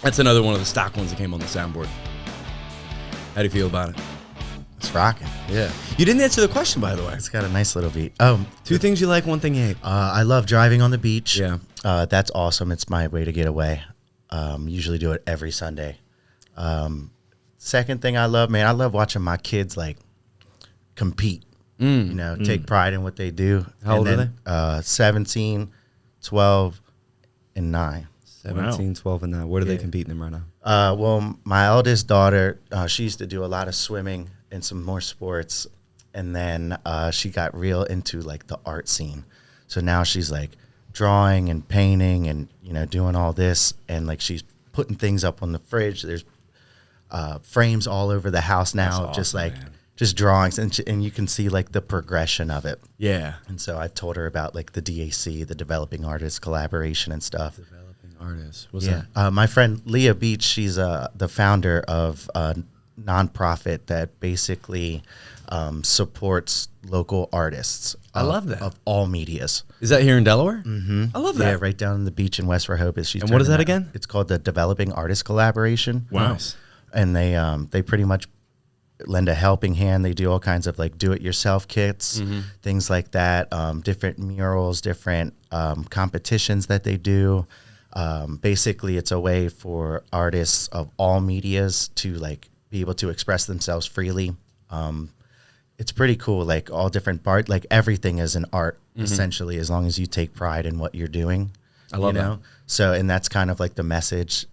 That's another one of the stock ones that came on the soundboard. How do you feel about it? It's rocking. Yeah. You didn't answer the question, by the way. It's got a nice little beat. Two things you like, one thing you hate. I love driving on the beach. Yeah. That's awesome. It's my way to get away. Usually do it every Sunday. Second thing I love, man, I love watching my kids like compete. Take pride in what they do. How old are they? 17, 12, and 9. 17, 12, and 9. What are they competing in right now? Well, my eldest daughter, she used to do a lot of swimming and some more sports. And then she got real into like the art scene. So now she's like drawing and painting and, doing all this. And like she's putting things up on the fridge. There's frames all over the house now, awesome, just like man. just drawings. And you can see like the progression of it. Yeah. And so I've told her about like the DAC, the Developing Artists Collaboration and stuff. Developing artists. What's Yeah. that? My friend Leah Beach, she's the founder of a nonprofit that basically supports local artists. I love that. Of all medias. Is that here in Delaware? Mm-hmm. I love that. Yeah, right down on the beach in West Rehoboth. And what is that again? It's called the Developing Artists Collaboration. Wow. Nice. And they pretty much lend a helping hand. They do all kinds of like do-it-yourself kits, things like that, different murals, different competitions that they do. Basically, it's a way for artists of all medias to like be able to express themselves freely. It's pretty cool, like all different like everything is an art, essentially, as long as you take pride in what you're doing. I love that. So, and that's kind of like the message,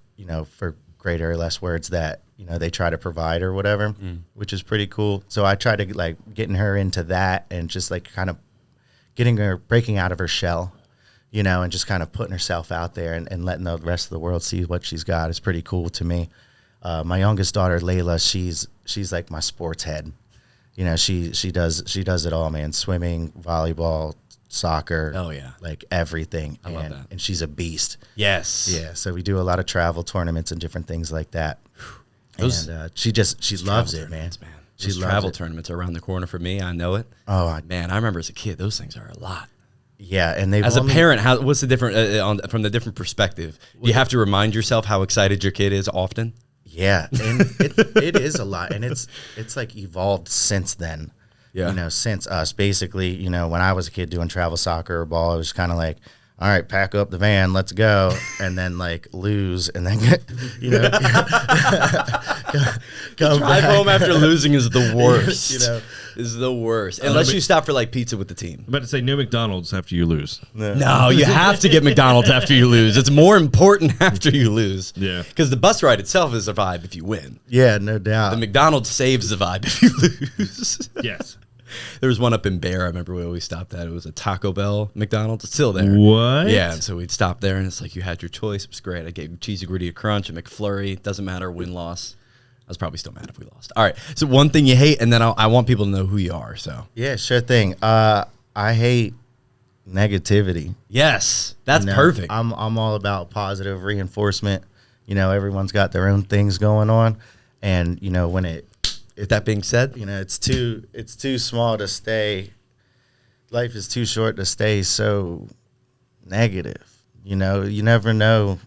for greater or less words that, they try to provide or whatever, which is pretty cool. So I try to like getting her into that and just like kind of getting her, breaking out of her shell, and just kind of putting herself out there and letting the rest of the world see what she's got is pretty cool to me. My youngest daughter, Layla, she's like my sports head. She does it all, man. Swimming, volleyball, soccer. Oh yeah. Like everything. I love that. And she's a beast. Yes. Yeah. So we do a lot of travel tournaments and different things like that. Those- And she loves it, man. She Those loves travel it. tournaments are around the corner for me. I know it. Oh, Man, I remember as a kid, those things are a lot. yeah. And they've As a only- parent, what's the different from the different perspective? Do you have to remind yourself how excited your kid is often? Yeah, and it is a lot, and it's like evolved since then. Yeah. Since us, basically, when I was a kid doing travel soccer or ball, it was kind of like, all right, pack up the van, let's go, and then like lose, and then come Drive back. home after losing is the worst. Is the worst. Unless but- you stop for like pizza with the team. I'm about to say no McDonald's after you lose. No, you have to get McDonald's after you lose. It's more important after you lose. Yeah. Because the bus ride itself is a vibe if you win. Yeah, no doubt. The McDonald's saves the vibe if you lose. Yes. There was one up in Bear. I remember we always stopped at. It was a Taco Bell McDonald's. It's still there. What? Yeah, and so we'd stop there, and it's like you had your choice. It was great. I gave you cheesy gordita crunch, a McFlurry. Doesn't matter, win, loss. I was probably still mad if we lost. All right, so one thing you hate, and then I want people to know who you are. So Yeah, sure thing. I hate negativity. yes, that's perfect. I'm all about positive reinforcement. Everyone's got their own things going on, and when That being said, it's too small to stay. Life is too short to stay so negative. You never know,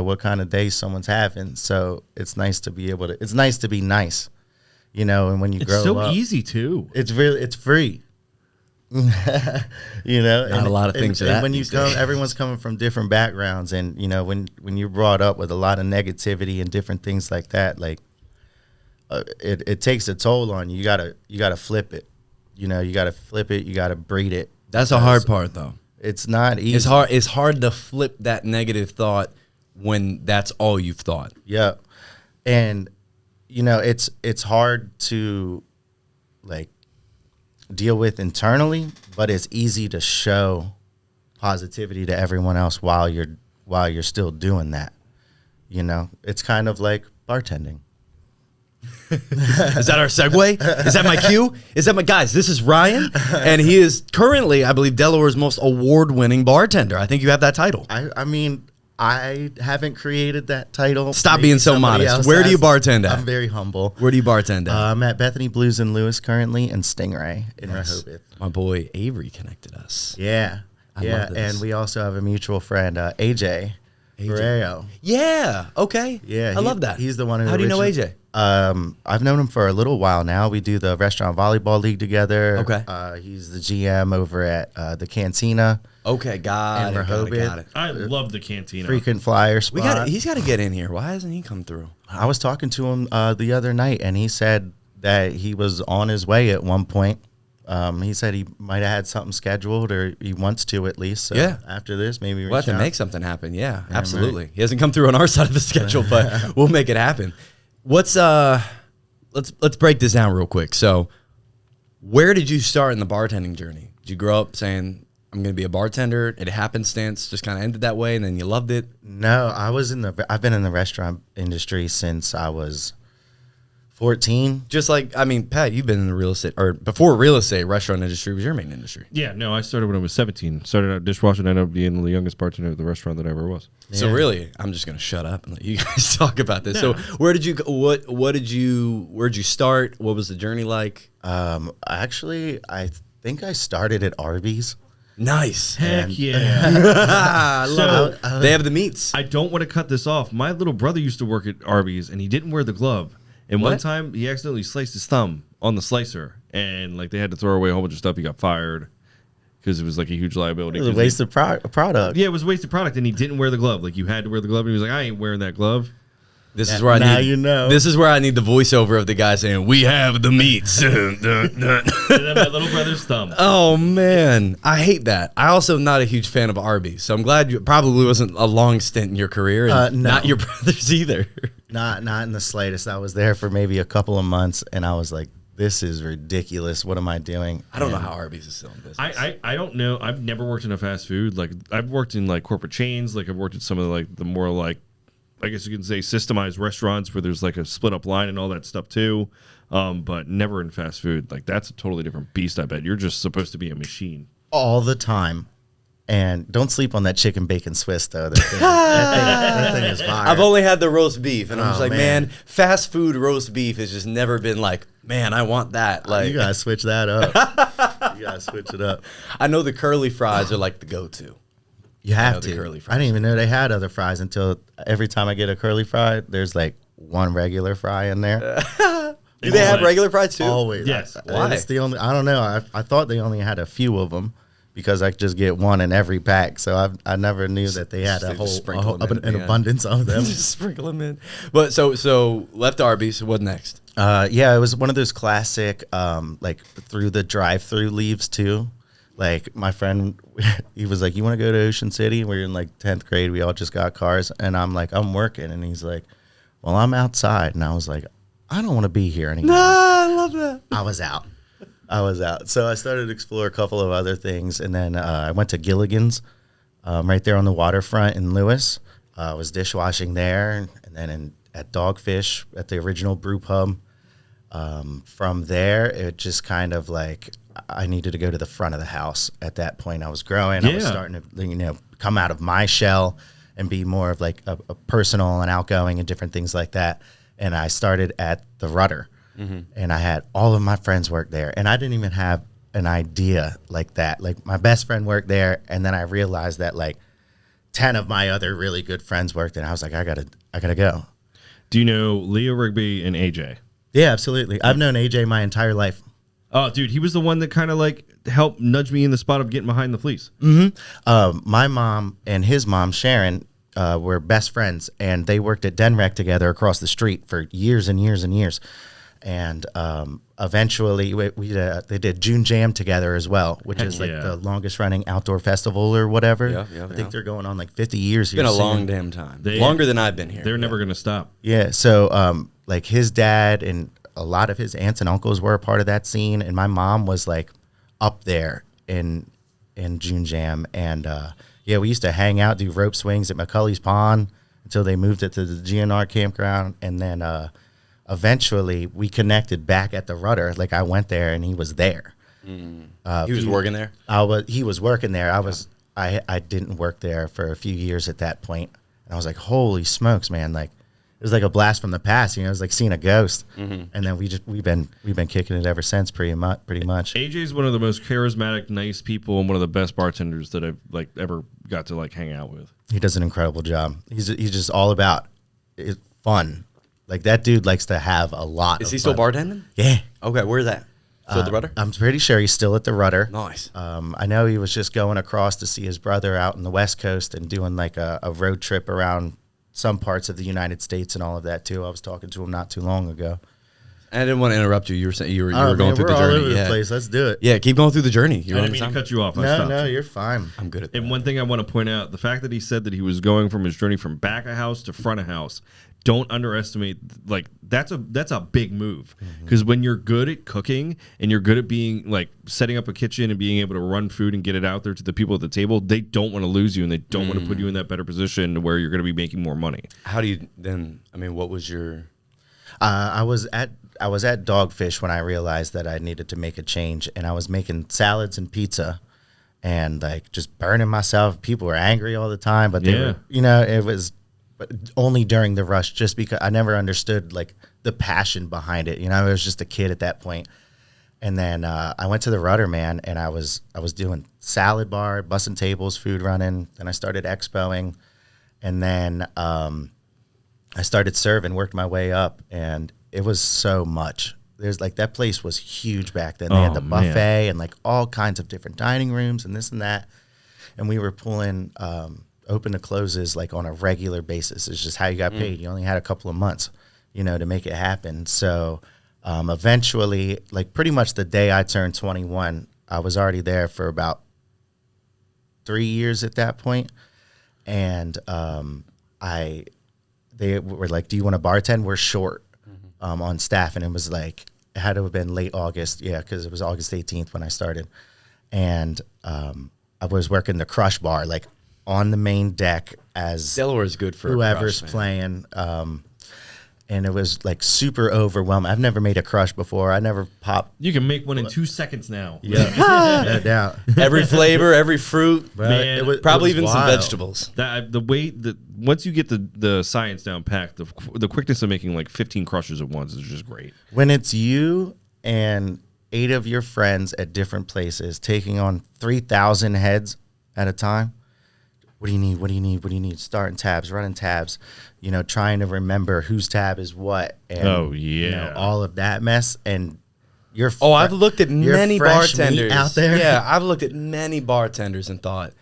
what kind of day someone's having. So it's nice to be it's nice to be nice, and when you It's grow so up, easy too. it's free. Not a lot of things are that when you these come, days. everyone's coming from different backgrounds, and when you're brought up with a lot of negativity and different things like that, like it takes a toll on you. You gotta flip it. You gotta flip it. You gotta breed it. that's a hard part, though. It's not easy. It's hard to flip that negative thought when that's all you've thought. Yeah, and it's hard to like deal with internally, but it's easy to show positivity to everyone else while you're still doing that. It's kind of like bartending. Is that our segue? Is that my cue? Is that my guys? This is Ryan, and he is currently, I believe, Delaware's most award-winning bartender. I think you have that title. I mean, I haven't created that title. Stop Maybe being so somebody modest. else Where do you has. bartend at? I'm very humble. Where do you bartend at? I'm at Bethany Blues in Lewis currently, and Stingray in Rehoboth. My boy Avery connected us. Yeah, I yeah, love this. and we also have a mutual friend, AJ. Barreo. Yeah. Okay. Yeah, I love that. He's the one who. How do you know AJ? I've known him for a little while now. We do the restaurant volleyball league together. Okay. He's the GM over at the Cantina. Okay, got In it. Got Rehoboth. it. I love the Cantina. Frequent flyer spot. He's got to get in here. Why hasn't he come through? I was talking to him the other night, and he said that he was on his way at one point. He said he might have had something scheduled, or he wants to at least. So Yeah. after this, maybe We'll have to reach out. make something happen. Yeah, absolutely. He hasn't come through on our side of the schedule, but we'll make it happen. Let's break this down real quick. So, where did you start in the bartending journey? Did you grow up saying, I'm going to be a bartender? It happenstance just kind of ended that way, and then you loved it? No, I've been in the restaurant industry since I was 14. Just like, I mean, Pat, you've been in the real estate, or before real estate, restaurant industry was your main industry. Yeah, no, I started when I was 17. Started out dishwashing, ended up being the youngest bartender at the restaurant that I ever was. So Yeah. really, I'm just going to shut up and let you guys talk about this. So where did you go? Where'd you start? What was the journey like? Actually, I think I started at Arby's. Nice. Heck And- yeah. I love it. They have the meats. I don't want to cut this off. My little brother used to work at Arby's, and he didn't wear the glove. And one What? time, he accidentally sliced his thumb on the slicer, and like they had to throw away a whole bunch of stuff. He got fired because it was like a huge liability. It was a 'Cause waste of product. yeah, it was a wasted product, and he didn't wear the glove. Like you had to wear the glove, and he was like, "I ain't wearing that glove." This is where I Now need. you know. This is where I need the voiceover of the guy saying, "We have the meats." And then my little brother's thumb. Oh man, I hate that. I also am not a huge fan of Arby's, so I'm glad you probably wasn't a long stint in your career, and No. not your brother's either. Not in the slightest. I was there for maybe a couple of months, and I was like, "This is ridiculous. What am I doing?" I don't know how Arby's is still in business. I don't know. I've never worked in a fast food. Like I've worked in like corporate chains. Like I've worked at some of the more like, I guess you can say systemized restaurants where there's like a split up line and all that stuff too. But never in fast food. Like that's a totally different beast. I bet you're just supposed to be a machine. All the time. And don't sleep on that chicken bacon Swiss though. That thing is fire. I've only had the roast beef, and I'm just Oh, like, man. man, fast food roast beef has just never been like, man, I want that. Like, You gotta switch that up. You gotta switch it up. I know the curly fries are like the go-to. You know have the to. curly fries. I didn't even know they had other fries until every time I get a curly fry, there's like one regular fry in there. Do they have Always. regular fries too? Always. Yes. Why? It's the only. I don't know. I thought they only had a few of them because I could just get one in every pack. So I never knew that they had Just a sprinkle whole them in at an the end. abundance of them. Just sprinkle them in. But so left Arby's. What next? Yeah, it was one of those classic, like through the drive-through leaves too. Like my friend, he was like, "You want to go to Ocean City?" We're in like 10th grade. We all just got cars, and I'm like, "I'm working," and he's like, "Well, I'm outside," and I was like, "I don't want to be here anymore." I love that. I was out. So I started to explore a couple of other things, and then I went to Gilligan's, right there on the waterfront in Lewis. I was dishwashing there, and then at Dogfish at the original brew pub. From there, it just kind of like I needed to go to the front of the house. At that point, I was growing. I was Yeah. starting to come out of my shell and be more of like a personal and outgoing and different things like that. And I started at the Rudder, and I had all of my friends work there, and I didn't even have an idea like that. Like my best friend worked there, and then I realized that like 10 of my other really good friends worked, and I was like, I gotta go. Do you know Leo Rigby and AJ? Yeah, absolutely. I've known AJ my entire life. Oh, dude, he was the one that kind of like helped nudge me in the spot of getting behind the fleece. My mom and his mom, Sharon, were best friends, and they worked at Denrec together across the street for years and years and years. And eventually, they did June Jam together as well, which Heck is like yeah. the longest running outdoor festival or whatever. Yeah, I think they're going on like 50 years. It's been a here long soon. damn time. They- Longer than I've been here. They're never going to stop. Yeah, so like his dad and a lot of his aunts and uncles were a part of that scene, and my mom was like up there in June Jam, and yeah, we used to hang out, do rope swings at McCully's Pond until they moved it to the GNR campground, and then eventually we connected back at the Rudder. Like I went there, and he was there. He was working there. He was working there. I didn't work there for a few years at that point, and I was like, holy smokes, man! Like was like a blast from the past. You know, it was like seeing a ghost. And then we've been kicking it ever since, pretty much. AJ's one of the most charismatic, nice people, and one of the best bartenders that I've like ever got to like hang out with. He does an incredible job. He's just all about fun. Like that dude likes to have a lot. Is he still bartending? Yeah. Okay, where's that? Still at the Rudder? I'm pretty sure he's still at the Rudder. Nice. I know he was just going across to see his brother out in the West Coast and doing like a road trip around some parts of the United States and all of that too. I was talking to him not too long ago. I didn't want to interrupt you. You were saying you were going through the journey. We're all over the place. Let's do it. Yeah, keep going through the journey. I didn't mean to cut you off. No, you're fine. I'm good at that. And one thing I want to point out, the fact that he said that he was going from his journey from back of house to front of house, don't underestimate, like, that's a big move. Because when you're good at cooking and you're good at being, like, setting up a kitchen and being able to run food and get it out there to the people at the table, they don't want to lose you and they don't want to put you in that better position where you're going to be making more money. How do you then, I mean, what was your... I was at Dogfish when I realized that I needed to make a change, and I was making salads and pizza and like just burning myself. People were angry all the time, but they were, you know, it was only during the rush, just because I never understood like the passion behind it. You know, I was just a kid at that point. And then I went to the Rudder, man, and I was doing salad bar, bussing tables, food running. Then I started expoing, and then I started serving, worked my way up, and it was so much. There's like, that place was huge back then. They had the buffet and like all kinds of different dining rooms and this and that. And we were pulling open to closes like on a regular basis. It's just how you got paid. You only had a couple of months, you know, to make it happen. So eventually, like pretty much the day I turned 21, I was already there for about 3 years at that point. And they were like, do you want to bartend? We're short on staff. And it was like, it had to have been late August. Yeah, because it was August 18th when I started. And I was working the crush bar, like on the main deck as Delaware is good for whoever's crush, playing. And it was like super overwhelming. I've never made a crush before. I never popped. You can make one in 2 seconds now. Yeah, no doubt. Every flavor, every fruit, Man, probably even wild. some vegetables. The way that once you get the science down packed, the quickness of making like 15 crushes at once is just great. When it's you and 8 of your friends at different places taking on 3,000 heads at a time. What do you need? What do you need? What do you need? Starting tabs, running tabs, you know, trying to remember whose tab is what. And, you know, all of that mess. And you're I've looked at many bartenders out there. Yeah, I've looked at many bartenders and thought,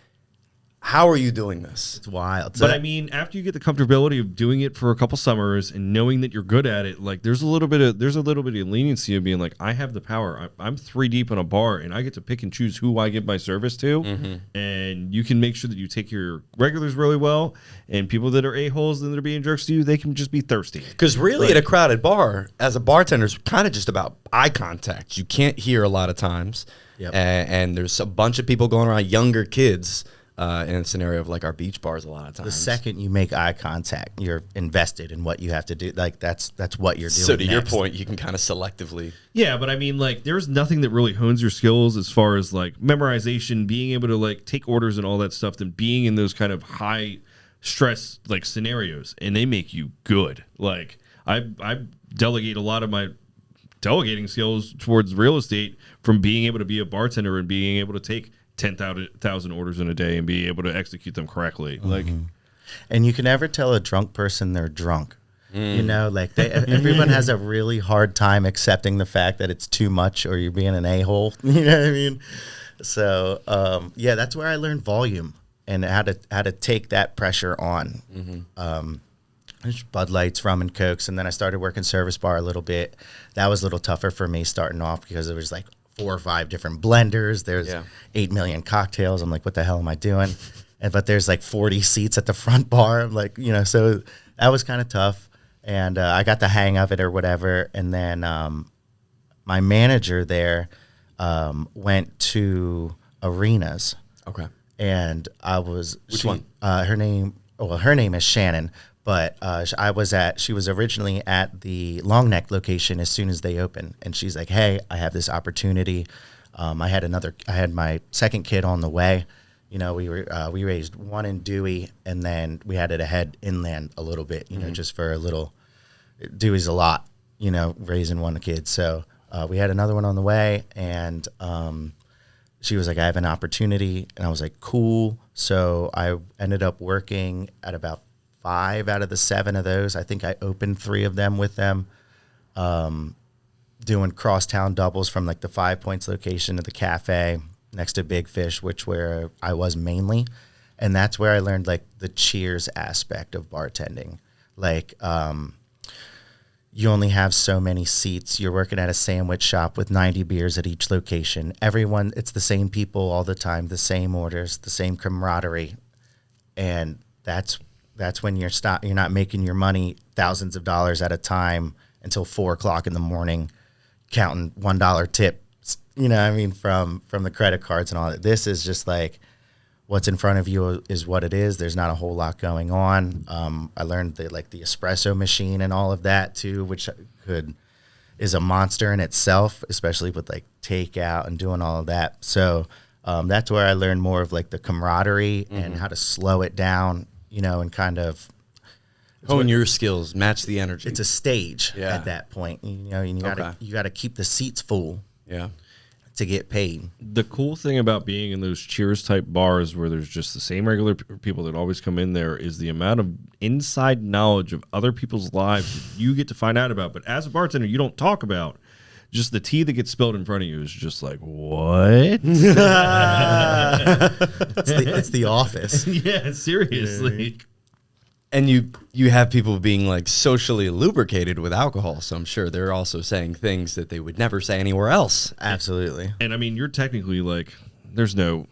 how are you doing this? It's wild. But I mean, after you get the comfortability of doing it for a couple summers and knowing that you're good at it, like there's a little bit of leniency of being like, I have the power. I'm 3 deep in a bar and I get to pick and choose who I give my service to. And you can make sure that you take your regulars really well, and people that are a-holes and that are being jerks to you, they can just be thirsty. Because really, at a crowded bar, as a bartender, it's kind of just about eye contact. You can't hear a lot of times. Yep. And there's a bunch of people going around, younger kids, in a scenario of like our beach bars a lot of times. The second you make eye contact, you're invested in what you have to do. Like that's what you're doing. So to your next. point, you can kind of selectively. Yeah, but I mean, like, there's nothing that really hones your skills as far as like memorization, being able to like take orders and all that stuff, than being in those kind of high stress like scenarios, and they make you good. Like I delegate a lot of my delegating skills towards real estate from being able to be a bartender and being able to take 10,000 orders in a day and be able to execute them correctly. Like, and you can never tell a drunk person they're drunk. You know, like everyone has a really hard time accepting the fact that it's too much or you're being an a-hole. You know what I mean? So yeah, that's where I learned volume and how to take that pressure on. Just Bud Lights, rum and Cokes, and then I started working service bar a little bit. That was a little tougher for me starting off because there was like 4 or 5 different blenders. There's 8 million cocktails. I'm like, what the hell am I doing? But there's like 40 seats at the front bar. I'm like, you know, so that was kind of tough. And I got the hang of it or whatever. And then my manager there went to Arenas. Okay. And I was... Which one? Her name is Shannon. But she was originally at the Long Neck location as soon as they opened. And she's like, hey, I have this opportunity. I had my second kid on the way. we raised one in Dewey, and then we had it ahead inland a little bit, just for a little. Dewey's a lot, raising one kid. So we had another one on the way, and she was like, I have an opportunity, and I was like, cool. So I ended up working at about 5 out of the 7 of those. I think I opened 3 of them with them, doing crosstown doubles from like the 5 Points location to the cafe next to Big Fish, which where I was mainly. And that's where I learned like the cheers aspect of bartending. Like, you only have so many seats. You're working at a sandwich shop with 90 beers at each location. Everyone, it's the same people all the time, the same orders, the same camaraderie. And that's when you're not making your money thousands of dollars at a time until 4 o'clock in the morning, counting $1 tips, from the credit cards and all that. This is just like, what's in front of you is what it is. There's not a whole lot going on. I learned the espresso machine and all of that too, which is a monster in itself, especially with like takeout and doing all of that. So that's where I learned more of like the camaraderie and how to slow it down, and kind of hone your skills, match the energy. It's a stage at that point, and you gotta keep the seats full. Yeah. To get paid. The cool thing about being in those cheers type bars where there's just the same regular people that always come in there is the amount of inside knowledge of other people's lives that you get to find out about. But as a bartender, you don't talk about. Just the tea that gets spilled in front of you is just like, what? It's the office. Yeah, seriously. And you have people being like socially lubricated with alcohol, so I'm sure they're also saying things that they would never say anywhere else. Absolutely. And I mean, you're technically like, there's no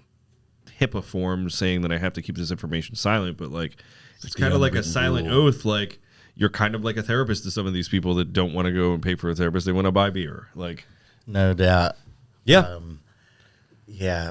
HIPAA form saying that I have to keep this information silent, but like, it's kind of like a silent oath. Like, you're kind of like a therapist to some of these people that don't want to go and pay for a therapist. They want to buy beer. Like, no doubt. Yeah.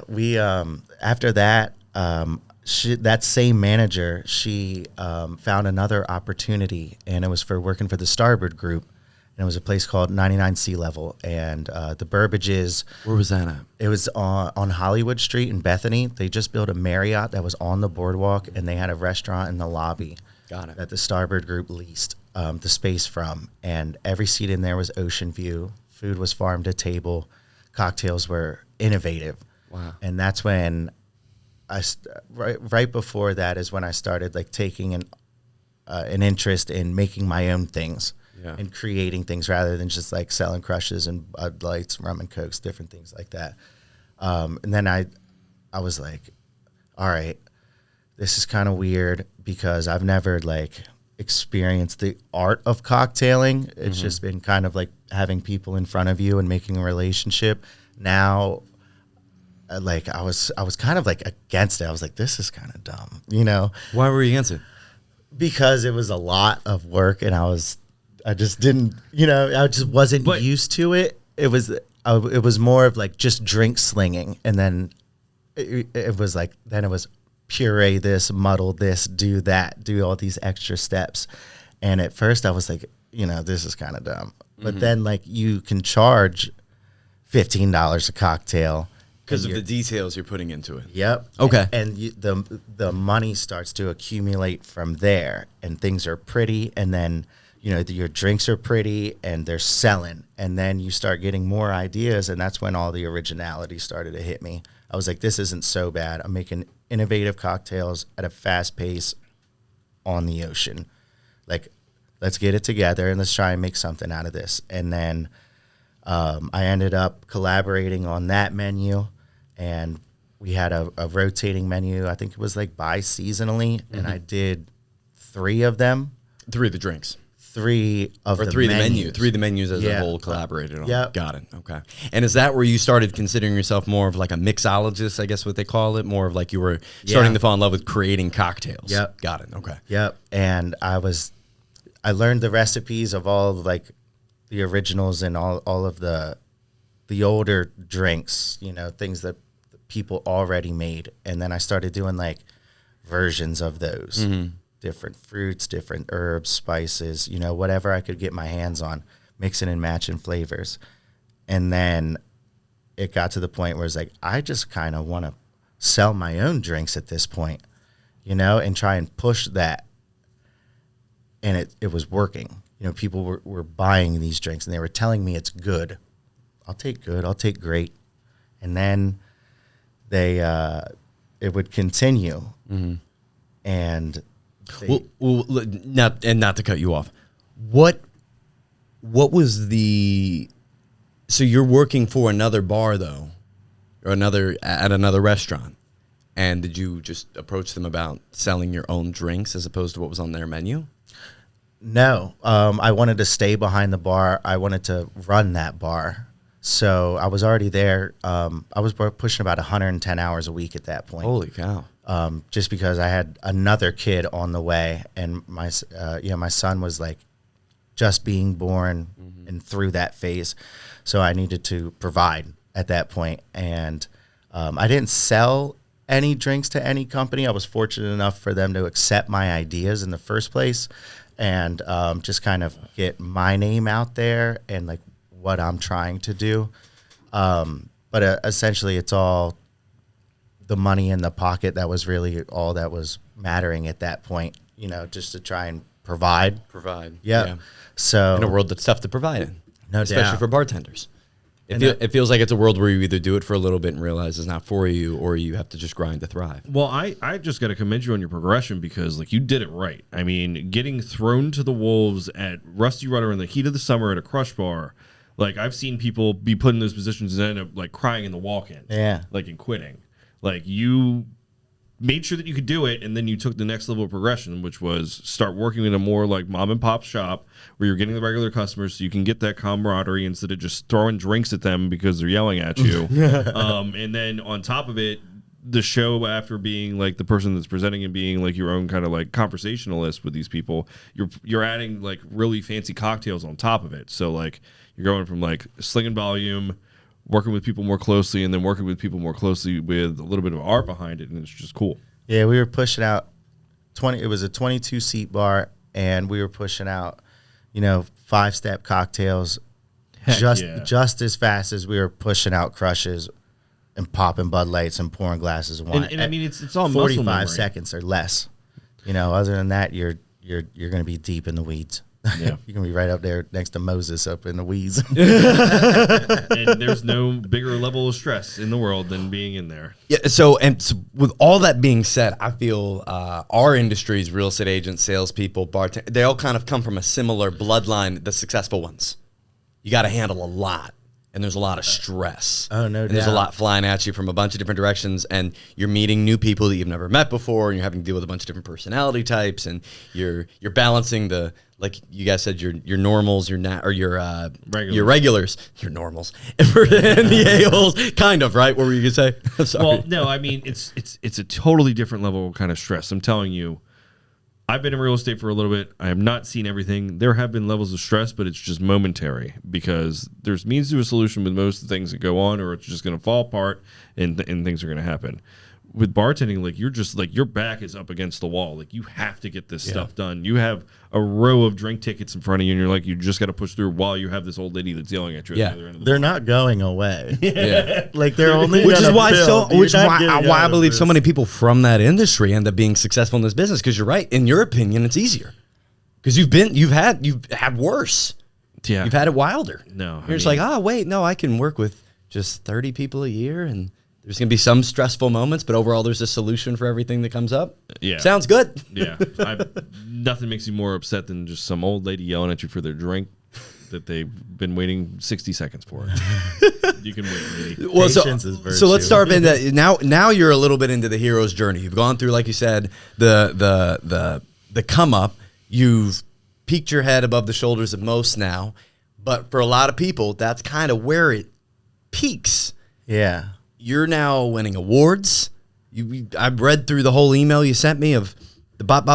We, after that, that same manager, she found another opportunity, and it was for working for the Starboard Group, and it was a place called 99 Sea Level, and the Burbages. Where was that at? It was on Hollywood Street in Bethany. They just built a Marriott that was on the boardwalk, and they had a restaurant in the lobby. Got it. That the Starboard Group leased the space from, and every seat in there was ocean view. Food was farm to table. Cocktails were innovative. Wow. And that's when right before that is when I started like taking an interest in making my own things and creating things rather than just like selling crushes and Bud Lights, rum and cokes, different things like that. And then I was like, all right, this is kind of weird because I've never like experienced the art of cocktailing. It's just been kind of like having people in front of you and making a relationship. Now, like I was kind of like against it. I was like, this is kind of dumb, Why were you against it? Because it was a lot of work, and I just didn't, I just wasn't used to it. It was more of like just drink slinging, and then it was like then it was puree this, muddle this, do that, do all these extra steps. And at first I was like, this is kind of dumb. But then like you can charge $15 a cocktail. Because of the details you're putting into it. Yep. Okay. And the money starts to accumulate from there, and things are pretty, and then your drinks are pretty, and they're selling, and then you start getting more ideas, and that's when all the originality started to hit me. I was like, this isn't so bad. I'm making innovative cocktails at a fast pace on the ocean. Like, let's get it together and let's try and make something out of this. And then I ended up collaborating on that menu. And we had a rotating menu. I think it was like bi-seasonally, and I did 3 of them. 3 of the drinks. 3 of the 3 of the menus. menu. 3 of the menus as a whole collaborated on. Yep. Got it. Okay. And is that where you started considering yourself more of like a mixologist, I guess what they call it? More of like you were starting to fall in love with creating cocktails. Yep. Got it. Okay. Yep. And I learned the recipes of all of like the originals and all of the older drinks, things that people already made. And then I started doing like versions of those. Different fruits, different herbs, spices, whatever I could get my hands on, mixing and matching flavors. And then it got to the point where it's like, I just kind of want to sell my own drinks at this point, and try and push that. And it was working. People were buying these drinks and they were telling me it's good. I'll take good. I'll take great. And then it would continue. Mm-hmm. And not to cut you off. What was so you're working for another bar though, or at another restaurant. And did you just approach them about selling your own drinks as opposed to what was on their menu? No, I wanted to stay behind the bar. I wanted to run that bar. So I was already there. I was pushing about 110 hours a week at that point. Holy cow. Just because I had another kid on the way, and my son was like just being born and through that phase. So I needed to provide at that point. And I didn't sell any drinks to any company. I was fortunate enough for them to accept my ideas in the first place, and just kind of get my name out there and like what I'm trying to do. But essentially it's all the money in the pocket. That was really all that was mattering at that point, just to try and provide. Yep. Yeah. So in a world that's tough to provide in, no especially doubt. for bartenders. It feels like it's a world where you either do it for a little bit and realize it's not for you, or you have to just grind to thrive. Well, I just got to commend you on your progression, because like you did it right. I mean, getting thrown to the wolves at Rusty Rudder in the heat of the summer at a crush bar, like I've seen people be put in those positions and end up like crying in the walk-in, like and quitting. Like you made sure that you could do it, and then you took the next level of progression, which was start working in a more like mom and pop shop where you're getting the regular customers, so you can get that camaraderie instead of just throwing drinks at them because they're yelling at you. And then on top of it, the show, after being like the person that's presenting and being like your own kind of like conversationalist with these people, you're adding like really fancy cocktails on top of it. So like you're going from like slinging volume, working with people more closely, and then working with people more closely with a little bit of art behind it, and it's just cool. Yeah, we were pushing out 20. It was a 22-seat bar, and we were pushing out, 5-step cocktails, just as fast as we were pushing out crushes and popping Bud Lights and pouring glasses of wine. And I mean, it's all muscle 45 memory. seconds or less. Other than that, you're going to be deep in the weeds. Yeah. You're going to be right up there next to Moses up in the weeds. And there's no bigger level of stress in the world than being in there. Yeah. So with all that being said, I feel our industries, real estate agents, salespeople, bartenders, they all kind of come from a similar bloodline, the successful ones. You got to handle a lot. And there's a lot of stress. Oh, no and there's a doubt. lot flying at you from a bunch of different directions, and you're meeting new people that you've never met before, and you're having to deal with a bunch of different personality types, and you're balancing the, like you guys said, your normals, your regulars, your normals, and the a-holes, kind of, right? What were you gonna say? I'm sorry. Well, no, I mean it's a totally different level of kind of stress. I'm telling you, I've been in real estate for a little bit. I have not seen everything. There have been levels of stress, but it's just momentary, because there's means to a solution with most of the things that go on, or it's just going to fall apart and things are going to happen. With bartending, like you're just like your back is up against the wall. Like you have to get this stuff done. You have a row of drink tickets in front of you, and you're like, you just got to push through while you have this old lady that's yelling at you. Yeah. At the other end of the They're not going away. Yeah. Like they're only Which is gonna why build. You're not getting why out I of believe so this. many people from that industry end up being successful in this business, because you're right. In your opinion, it's easier because you've had worse. Yeah. You've had it wilder. No, You're just like, wait, no, I can work with just 30 people a year, and there's going to be some stressful moments, but overall there's a solution for everything that comes up. Yeah. Sounds good. Yeah, nothing makes you more upset than just some old lady yelling at you for their drink that they've been waiting 60 seconds for. You can wait, lady. Well, Patience is virtue. so let's start into now you're a little bit into the hero's journey. You've gone through, like you said, the come up. You've peeked your head above the shoulders of most now, but for a lot of people, that's kind of where it peaks. Yeah. You're now winning awards. I've read through the whole email you sent me of the bop.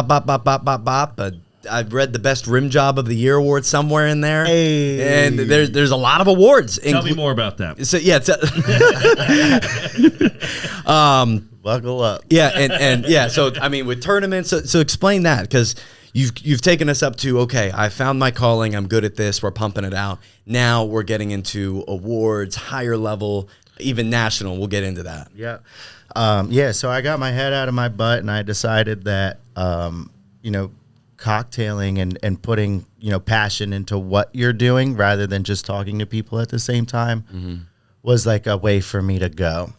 I've read the best rim job of the year award somewhere in there. Hey. And there's a lot of awards. Tell me more about that. So yeah, Buckle up. yeah, and yeah. So I mean, with tournaments, so explain that, because you've taken us up to, okay, I found my calling. I'm good at this. We're pumping it out. Now we're getting into awards, higher level, even national. We'll get into that. Yeah. Yeah, so I got my head out of my butt and I decided that, cocktailing and putting, passion into what you're doing rather than just talking to people at the same time was like a way for me to go.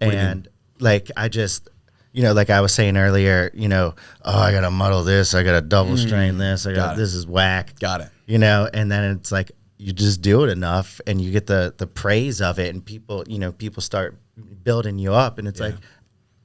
And like, I just, like I was saying earlier, I got to muddle this. I got to double strain this. This is whack. Got it. And then it's like, you just do it enough and you get the praise of it and people start building you up and it's like,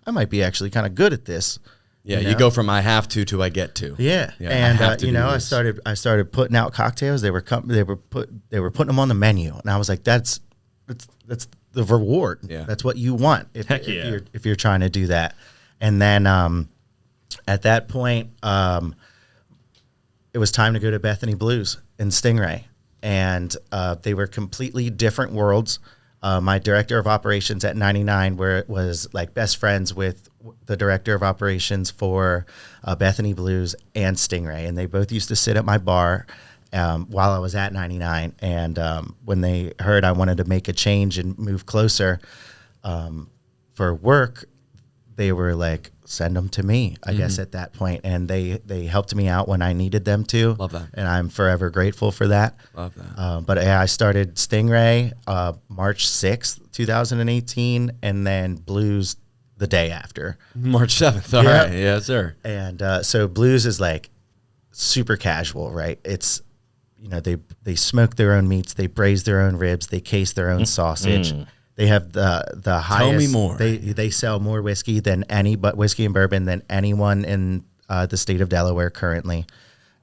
I might be actually kind of good at this. Yeah, you go from I have to I get to. Yeah, and I started putting out cocktails. They were putting them on the menu, and I was like, that's the reward. Yeah, that's what you want if you're trying to do that. And then at that point, it was time to go to Bethany Blues and Stingray, and they were completely different worlds. My director of operations at 99, where it was like best friends with the director of operations for Bethany Blues and Stingray. And they both used to sit at my bar while I was at 99. And when they heard I wanted to make a change and move closer for work, they were like, send them to me, I guess, at that point. And they helped me out when I needed them to. Love that. And I'm forever grateful for that. Love that. But I started Stingray March 6th, 2018, and then Blues the day after. March 7th. All right. Yes, sir. And so Blues is like super casual, right? It's, they smoke their own meats, they braise their own ribs, they case their own sausage. They have the highest. Tell me more. They sell more whiskey and bourbon than anyone in the state of Delaware currently,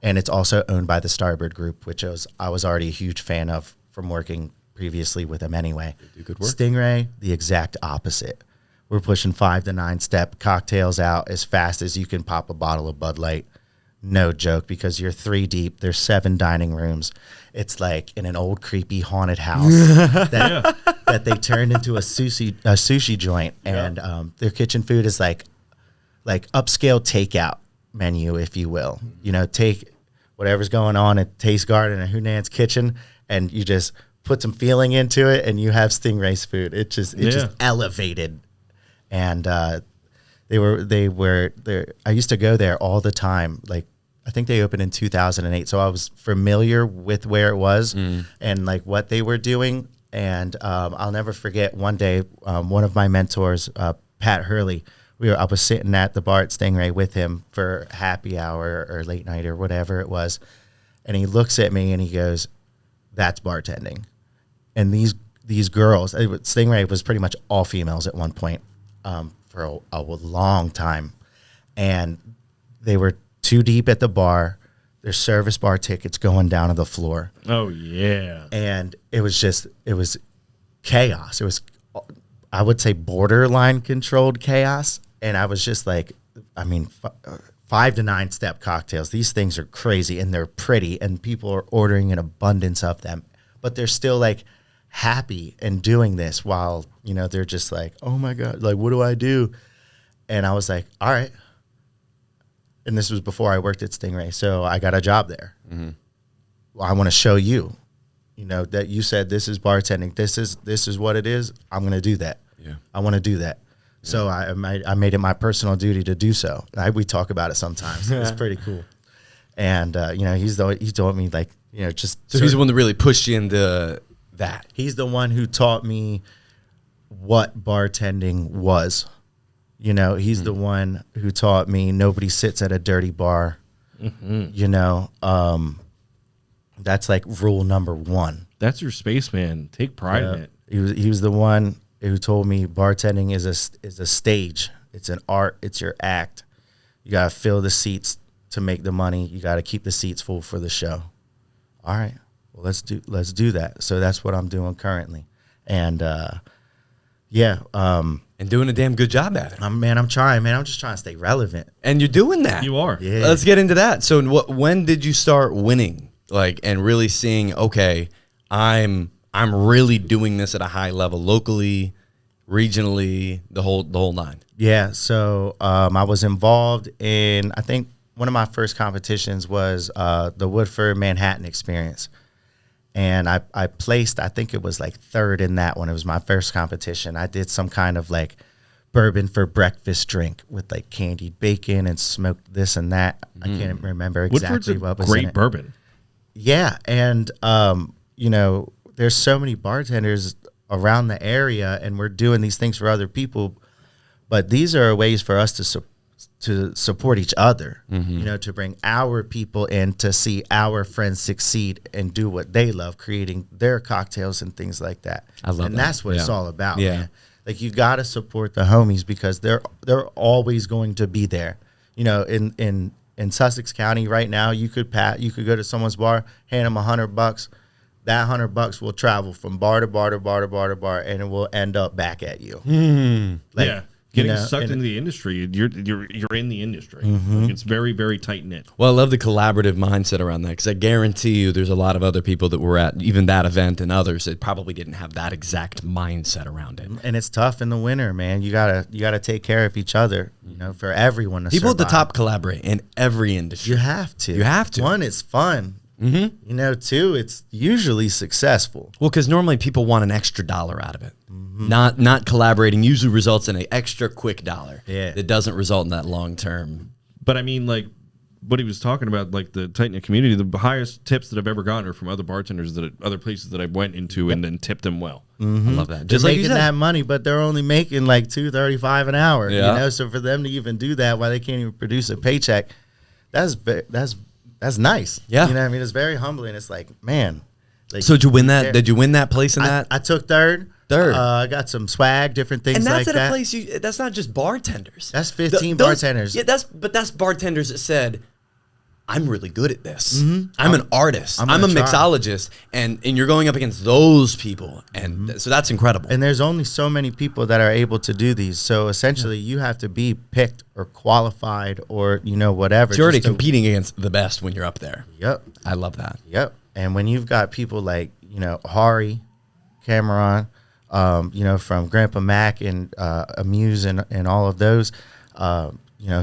and it's also owned by the Starboard Group, which I was already a huge fan of from working previously with them anyway. They do good work. Stingray, the exact opposite. We're pushing 5 to 9 step cocktails out as fast as you can pop a bottle of Bud Light. No joke, because you're 3 deep. There's 7 dining rooms. It's like in an old creepy haunted house that they turned into a sushi joint, and their kitchen food is like upscale takeout menu, if you will. Take whatever's going on at Taste Garden or Hunan's Kitchen, and you just put some feeling into it, and you have Stingray's food. It just elevated, and they were there. I used to go there all the time. Like, I think they opened in 2008, so I was familiar with where it was and like what they were doing. And I'll never forget one day, one of my mentors, Pat Hurley, I was sitting at the bar at Stingray with him for happy hour or late night or whatever it was, and he looks at me and he goes, "That's bartending." And these girls, Stingray was pretty much all females at one point for a long time, and they were 2 deep at the bar. Their service bar tickets going down to the floor. Oh yeah. And it was chaos. It was, I would say, borderline controlled chaos. And I was just like, 5 to 9 step cocktails. These things are crazy and they're pretty and people are ordering an abundance of them, but they're still like happy and doing this while, they're just like, oh my God, like, what do I do? And I was like, all right. And this was before I worked at Stingray, so I got a job there. Well, I want to show you, that you said this is bartending. This is what it is. I'm going to do that. Yeah, I want to do that. Yeah. So I made it my personal duty to do so. We talk about it sometimes. It's pretty cool. And he told me like, just so he's the one that really pushed you into that. He's the one who taught me what bartending was. He's the one who taught me nobody sits at a dirty bar. That's like rule number 1. That's your space, man. Take pride in it. He was the one who told me bartending is a stage. It's an art. It's your act. You got to fill the seats to make the money. You got to keep the seats full for the show. All right. Well, let's do that. So that's what I'm doing currently. And and doing a damn good job at it. I'm trying, man. I'm just trying to stay relevant. And you're doing that. You are. Yeah. Let's get into that. So when did you start winning? Like, and really seeing, okay, I'm really doing this at a high level, locally, regionally, the whole 9. Yeah. So I was involved in, I think one of my first competitions was the Woodford Manhattan Experience. And I placed, I think it was like 3rd in that one. It was my first competition. I did some kind of like bourbon for breakfast drink with like candied bacon and smoked this and that. I can't remember exactly what was in great it. bourbon. Yeah, and you know, there's so many bartenders around the area, and we're doing these things for other people. But these are ways for us to support each other. You know, to bring our people in to see our friends succeed and do what they love, creating their cocktails and things like that. I love that. And that's what it's Yeah. all about. Yeah. Man. Like you got to support the homies because they're always going to be there. You know, in Sussex County right now, you could go to someone's bar, hand them $100. That $100 will travel from bar to bar to bar to bar to bar, and it will end up back at you. Like, Yeah. Getting you know, sucked and- into the industry, you're in the industry. Like, it's very, very tight knit. Well, I love the collaborative mindset around that because I guarantee you there's a lot of other people that were at even that event and others that probably didn't have that exact mindset around it. And it's tough in the winter, man. You gotta take care of each other. You know, for everyone to People at the survive. top collaborate in every industry. You have to. You have to. One, it's fun. You know, two, it's usually successful. Well, because normally people want an extra dollar out of it. Not collaborating usually results in an extra quick dollar. Yeah. That doesn't result in that long term. But I mean, like, what he was talking about, like the tight knit community, the highest tips that I've ever gotten are from other bartenders other places that I went into and then tipped them well. I love that. Just Just like you making said. that money, but they're only making like $2.35 an hour. Yeah. You know, so for them to even do that while they can't even produce a paycheck, that's nice. Yeah. You know what I mean? It's very humbling. It's like, man. Like, So did you win that? there- Did you win that place in that? I took third. Third. I got some swag, different things and that's like at that. a place that's not just bartenders. That's 15 Those- bartenders. Yeah, that's bartenders that said, I'm really good at this. I'm an artist. I'm I'm a gonna try. mixologist. And you're going up against those people. And so that's incredible. And there's only so many people that are able to do these. So essentially, you have to be picked or qualified or, you know, whatever. you're already just to- competing against the best when you're up there. Yep. I love that. Yep. And when you've got people like, you know, Hari, Cameron, you know, from Grandpa Mac and Amuse and all of those, you know,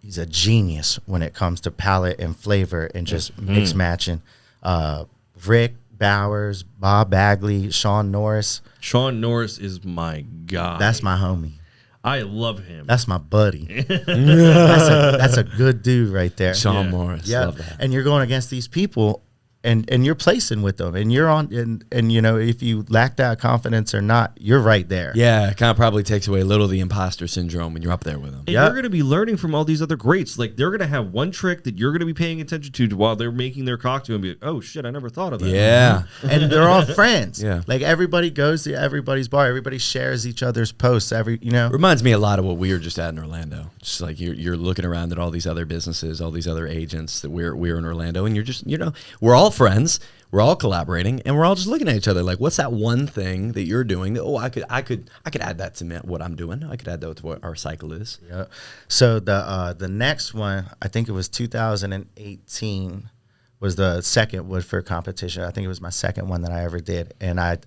he's a genius when it comes to palate and flavor and just mix matching. Rick Bowers, Bob Bagley, Sean Norris. Sean Norris is my guy. That's my homie. I love him. That's my buddy. that's a good dude right there. Sean Yeah. Morris. Yeah, Love that. and you're going against these people, and you're placing with them, and you're on, and you know, if you lack that confidence or not, you're right there. Yeah, it kind of probably takes away a little of the imposter syndrome when you're up there with them. And Yep. you're going to be learning from all these other greats. Like, they're going to have one trick that you're going to be paying attention to while they're making their cocktail and be like, oh, shit, I never thought of that. Yeah. And they're all friends. Yeah. Like everybody goes to everybody's bar. Everybody shares each other's posts. You know. Reminds me a lot of what we were just at in Orlando. Just like you're looking around at all these other businesses, all these other agents that we're in Orlando, and you're just, you know, we're all friends, we're all collaborating, and we're all just looking at each other like, what's that one thing that you're doing that I could add that to what I'm doing. I could add that to what our cycle is. Yeah. So the next one, I think it was 2018, was the second Woodford competition. I think it was my second one that I ever did, and I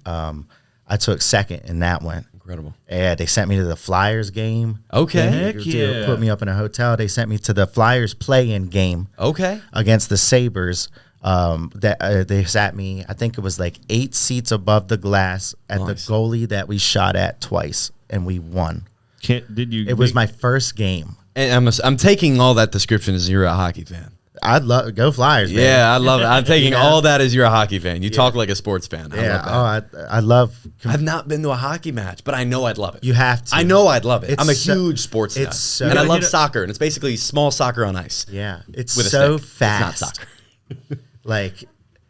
took second in that one. Incredible. Yeah, they sent me to the Flyers game. Okay. Heck They yeah. put me up in a hotel. They sent me to the Flyers play-in game Okay. against the Sabres. They sat me, I think it was like 8 seats above the glass at Nice. the goalie that we shot at twice, and we won. Did you? It was my first game. And I'm taking all that description as you're a hockey fan. I'd love go Flyers. Man. Yeah, I love it. I'm taking know? all that as you're a hockey fan. You talk like a sports fan. I Yeah. love that. Oh, I love. I've not been to a hockey match, but I know I'd love it. You have to. I know I'd love it. It's I'm a so- huge sports nut. it's so- and I You love know- soccer, and it's basically small soccer on ice. Yeah, it's With a so stick. fast. It's not soccer. Like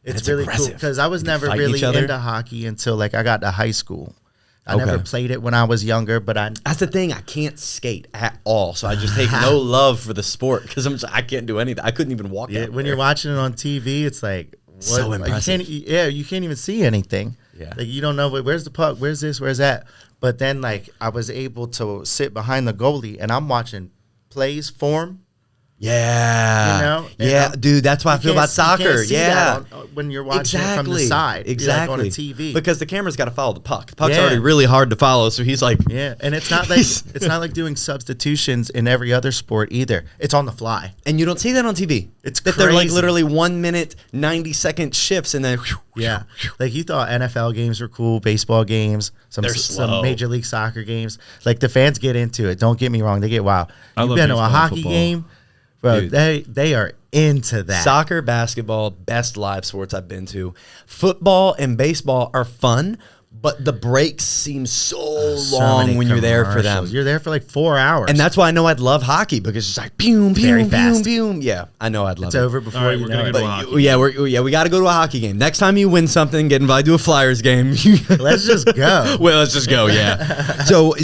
it's it's really aggressive. cool because I was You can never fight really each other. into hockey until like I got to high school. I Okay. never played it when I was younger, but That's the thing. I can't skate at all, so I just take no love for the sport because I can't do anything. I couldn't even walk. yeah, out when there. you're watching it on TV, it's like what, So like, impressive. you can't even see anything. Yeah. Like you don't know where's the puck, where's this, where's that. But then like I was able to sit behind the goalie and I'm watching plays form Yeah. You know? Yeah, dude, that's why I feel about You soccer. can't see Yeah. that when you're watching it from the side. Exactly. You're like on a TV. Because the camera's got to follow the puck. The puck's Yeah. already really hard to follow, so he's like, Yeah, and it's not like doing substitutions in every other sport either. It's on the fly. and you don't see that on TV. It's that they're like crazy. literally 1 minute, 90-second shifts, and then Yeah, like you thought NFL games were cool, baseball games, They're slow. some Major League Soccer games. Like the fans get into it. Don't get me wrong, they get wild. I You've love been to a baseball and hockey football. game, bro. Dude. They are into that. Soccer, basketball, best live sports I've been to. Football and baseball are fun, but the breaks seem so So long many when you're there for them. commercials. You're there for like 4 hours, And that's why I know I'd love hockey, because it's like boom, Very boom, boom, fast. boom. Yeah, I know I'd love it's it. over before All right, you we're know gonna it. go to a But hockey we got to go to a hockey game. Next time you win something, get invited to a Flyers game. Let's just go. Well, let's just go. Yeah. so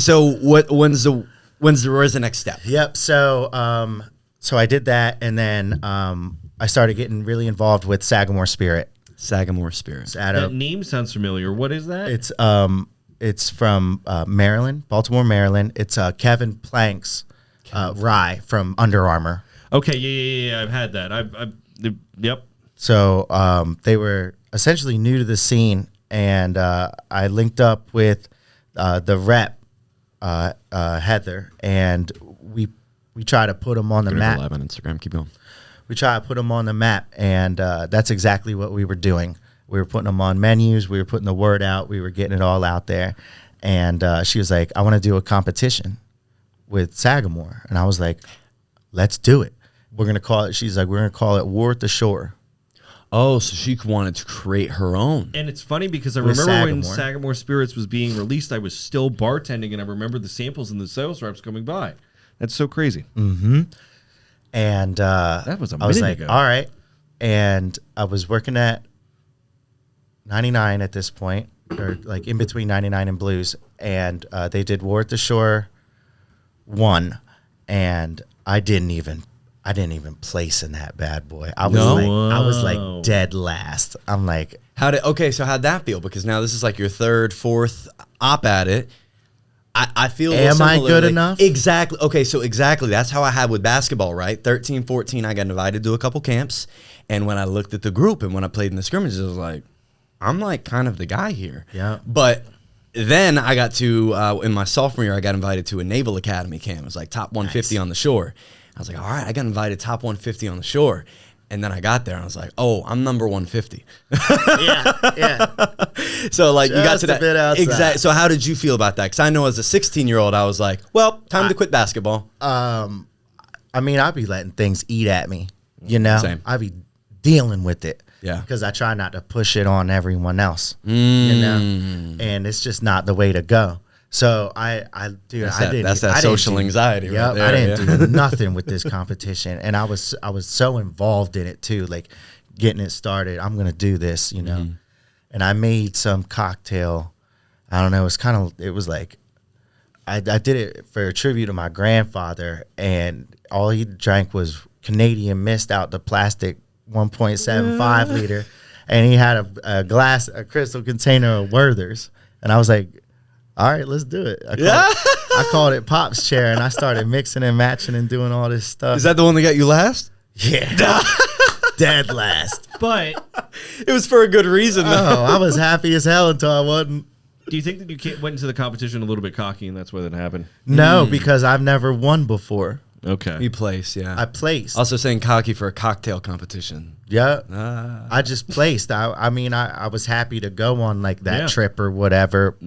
where's the next step? Yep. So I did that, and then I started getting really involved with Sagamore Spirit. Sagamore Spirit. It's at That a, name sounds familiar. What is that? it's from Maryland, Baltimore, Maryland. It's Kevin Plank's rye from Under Armour. Okay, yeah. I've had that. Yep. So they were essentially new to the scene, and I linked up with the rep, Heather, and we try to put them on the map. Live on Instagram. Keep going. We try to put them on the map, and that's exactly what we were doing. We were putting them on menus. We were putting the word out. We were getting it all out there. And she was like, I want to do a competition with Sagamore. And I was like, let's do it. We're going to call it, she's like, we're going to call it War at the Shore. Oh, so she wanted to create her own. And it's funny because I With remember when Sagamore. Sagamore Spirits was being released, I was still bartending, and I remember the samples and the sales reps coming by. That's so crazy. And That was a I was minute like, ago. all right. And I was working at 99 at this point, or like in between 99 and Blues. And they did War at the Shore 1. And I didn't even place in that bad boy. I was Whoa. like dead last. I'm like, So how'd that feel? Because now this is like your third, fourth op at it. I feel a little Am I good similarly. enough? Exactly. Okay, so exactly. That's how I had with basketball, right? 13, 14, I got invited to a couple camps. And when I looked at the group and when I played in the scrimmages, I was like, I'm like kind of the guy here. Yeah. But then I got to, in my sophomore year, I got invited to a Naval Academy camp. It was like top 150 on the shore. I was like, all right, I got invited top 150 on the shore. And then I got there and I was like, oh, I'm number 150. yeah. So like you got Just to a that bit outside. exact. So how did you feel about that? Because I know as a 16-year-old, I was like, well, time to quit basketball. I mean, I'd be letting things eat at me, you know? Same. I'd be dealing with it. Yeah. Because I try not to push it on everyone else, you know? And it's just not the way to go. So I didn't. That's that I didn't social do- anxiety right Yep, there, I didn't yeah. do nothing with this competition, and I was so involved in it too, like getting it started. I'm gonna do this, you know. And I made some cocktail. I don't know. It was like I did it for a tribute to my grandfather, and all he drank was Canadian Mist out the plastic 1.75 liter, and he had a crystal container of Werther's, and I was like, all right, let's do it. I called it Pop's Chair, and I started mixing and matching and doing all this stuff. Is that the one that got you last? Yeah. Dead last. But It was for a good reason. Though. Oh, I was happy as hell until I wasn't. do you think that you went into the competition a little bit cocky, and that's why that happened? No, because I've never won before. Okay. You place, yeah. I placed. Also saying cocky for a cocktail competition. Yeah. Ah. I just placed. I mean, I was happy to go on like that Yeah. trip or whatever.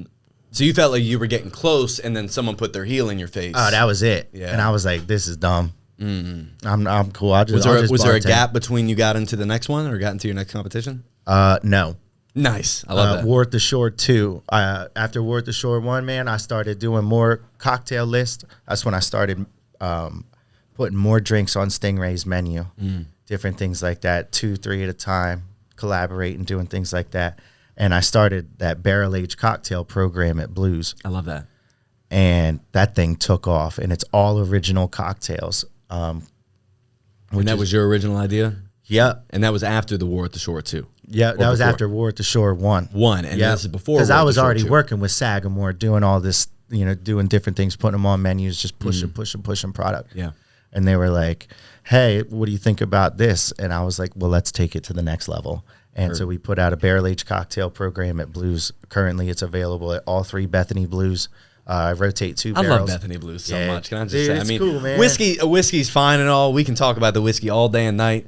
So you felt like you were getting close, and then someone put their heel in your face. Oh, that was it. Yeah. And I was like, this is dumb. I'm cool. I'll just, Was there a bartend. gap between you got into the next one or got into your next competition? No. Nice. I love that. War at the Shore 2. After War at the Shore 1, man, I started doing more cocktail lists. That's when I started putting more drinks on Stingray's menu. Different things like that, 2, 3 at a time, collaborating, doing things like that. And I started that barrel-aged cocktail program at Blues. I love that. And that thing took off, and it's all original cocktails. And that was your original idea? Yep. And that was after the War at the Shore, too? Yeah, that was before? after War at the Shore 1. And this is before Because War I at the was Shore already 2. working with Sagamore, doing all this, doing different things, putting them on menus, just pushing product. Yeah. and they were like, hey, what do you think about this? And I was like, well, let's take it to the next level. And so we put out a barrel-aged cocktail program at Blues. Currently, it's available at all 3 Bethany Blues. I rotate 2 barrels. I love Bethany Blues so much. Can I just Dude, say? I it's mean, cool, man. whiskey's fine and all. We can talk about the whiskey all day and night.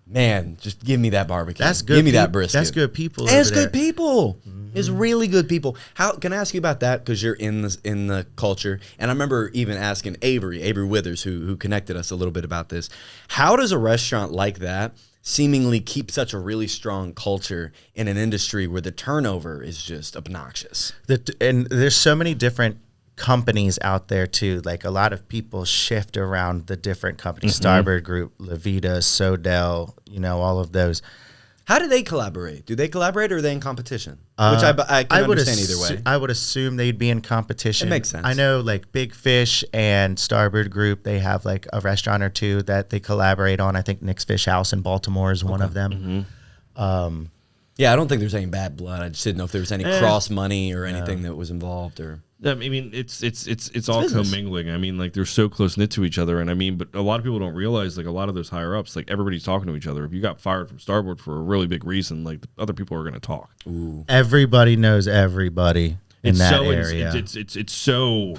Man, just give me that barbecue. That's good. Give me that brisket. That's good people. And it's over good there. people. It's really good people. How can I ask you about that? Because you're in the culture, and I remember even asking Avery Withers, who connected us a little bit about this. How does a restaurant like that seemingly keep such a really strong culture in an industry where the turnover is just obnoxious? And there's so many different companies out there too. Like a lot of people shift around the different companies. Starboard Group, Levita, Sodell, all of those. How do they collaborate? Do they collaborate or are they in competition? Which I can understand either way. I would assume they'd be in competition. It makes sense. I know like Big Fish and Starboard Group, they have like a restaurant or two that they collaborate on. I think Nick's Fish House in Baltimore is one of them. Yeah, I don't think there's any bad blood. I just didn't know if there was any cross money or anything that was involved. Or I mean, it's all business. commingling. I mean, like they're so close knit to each other, and I mean, but a lot of people don't realize like a lot of those higher ups, like everybody's talking to each other. If you got fired from Starboard for a really big reason, like the other people are going to talk. Ooh. Everybody knows everybody in that so area. It's so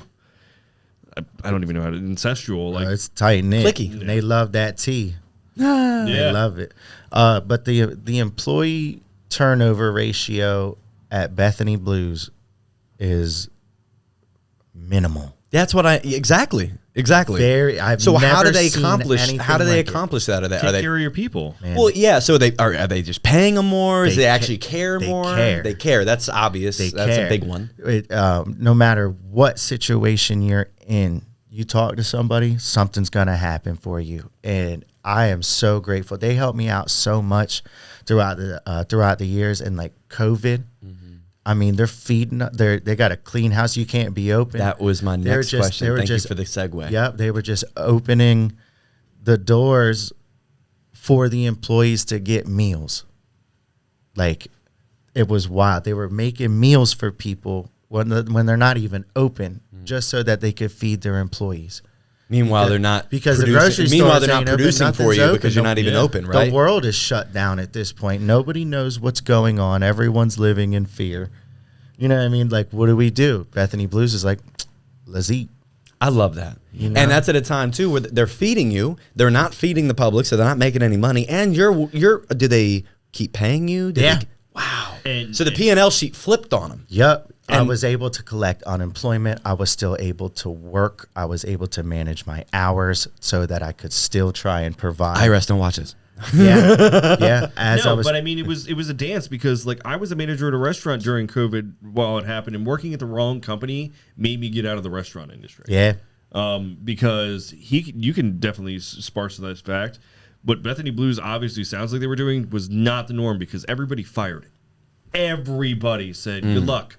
I don't even know how to incestual. Like It's tight knit. Clicky. And they love that tea. They love it. But the employee turnover ratio at Bethany Blues is minimal. That's what exactly. I've So how do never they seen accomplish? anything How do they like it. accomplish that? Are take they? care of your people. Man. Well, yeah. So are they just paying them more? Do They they ca- actually care they more? care. They care. That's obvious. They That's care. a big one. No matter what situation you're in, you talk to somebody, something's gonna happen for you. And I am so grateful. They helped me out so much throughout the years, and like COVID. I mean, they're feeding. They got a clean house. You can't be open. That was my next question. Thank you for the segue. Yep, they were just opening the doors for the employees to get meals. Like, it was wild. They were making meals for people when they're not even open, just so that they could feed their employees. Meanwhile, they're not Because the producing- grocery Meanwhile, stores they're not ain't open, producing for nothing's you open. because you're not even Yeah. open, right? The world is shut down at this point. Nobody knows what's going on. Everyone's living in fear. You know what I mean? Like, what do? Bethany Blues is like, let's eat. I love that. You know? And that's at a time too where they're feeding you. They're not feeding the public, so they're not making any money. And you're do they keep paying you? Yeah. Wow. And- So the P&L sheet flipped on them. Yep. I And- was able to collect unemployment. I was still able to work. I was able to manage my hours so that I could still try and provide. I rest and watches. Yeah. As I No, was, but I mean, it was a dance because like I was a manager at a restaurant during COVID while it happened, and working at the wrong company made me get out of the restaurant industry. yeah. Because you can definitely sparse that fact. What Bethany Blues obviously sounds like they were doing was not the norm because everybody fired it. Everybody said, good luck.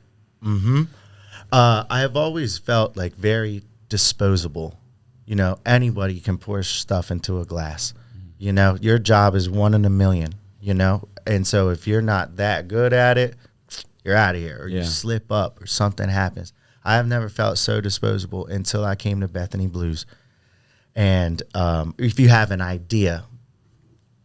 I have always felt like very disposable. You know, anybody can pour stuff into a glass. You know, your job is 1 in a million, you know? And so if you're not that good at it, you're out of here or Yeah. you slip up or something happens. I have never felt so disposable until I came to Bethany Blues. And if you have an idea,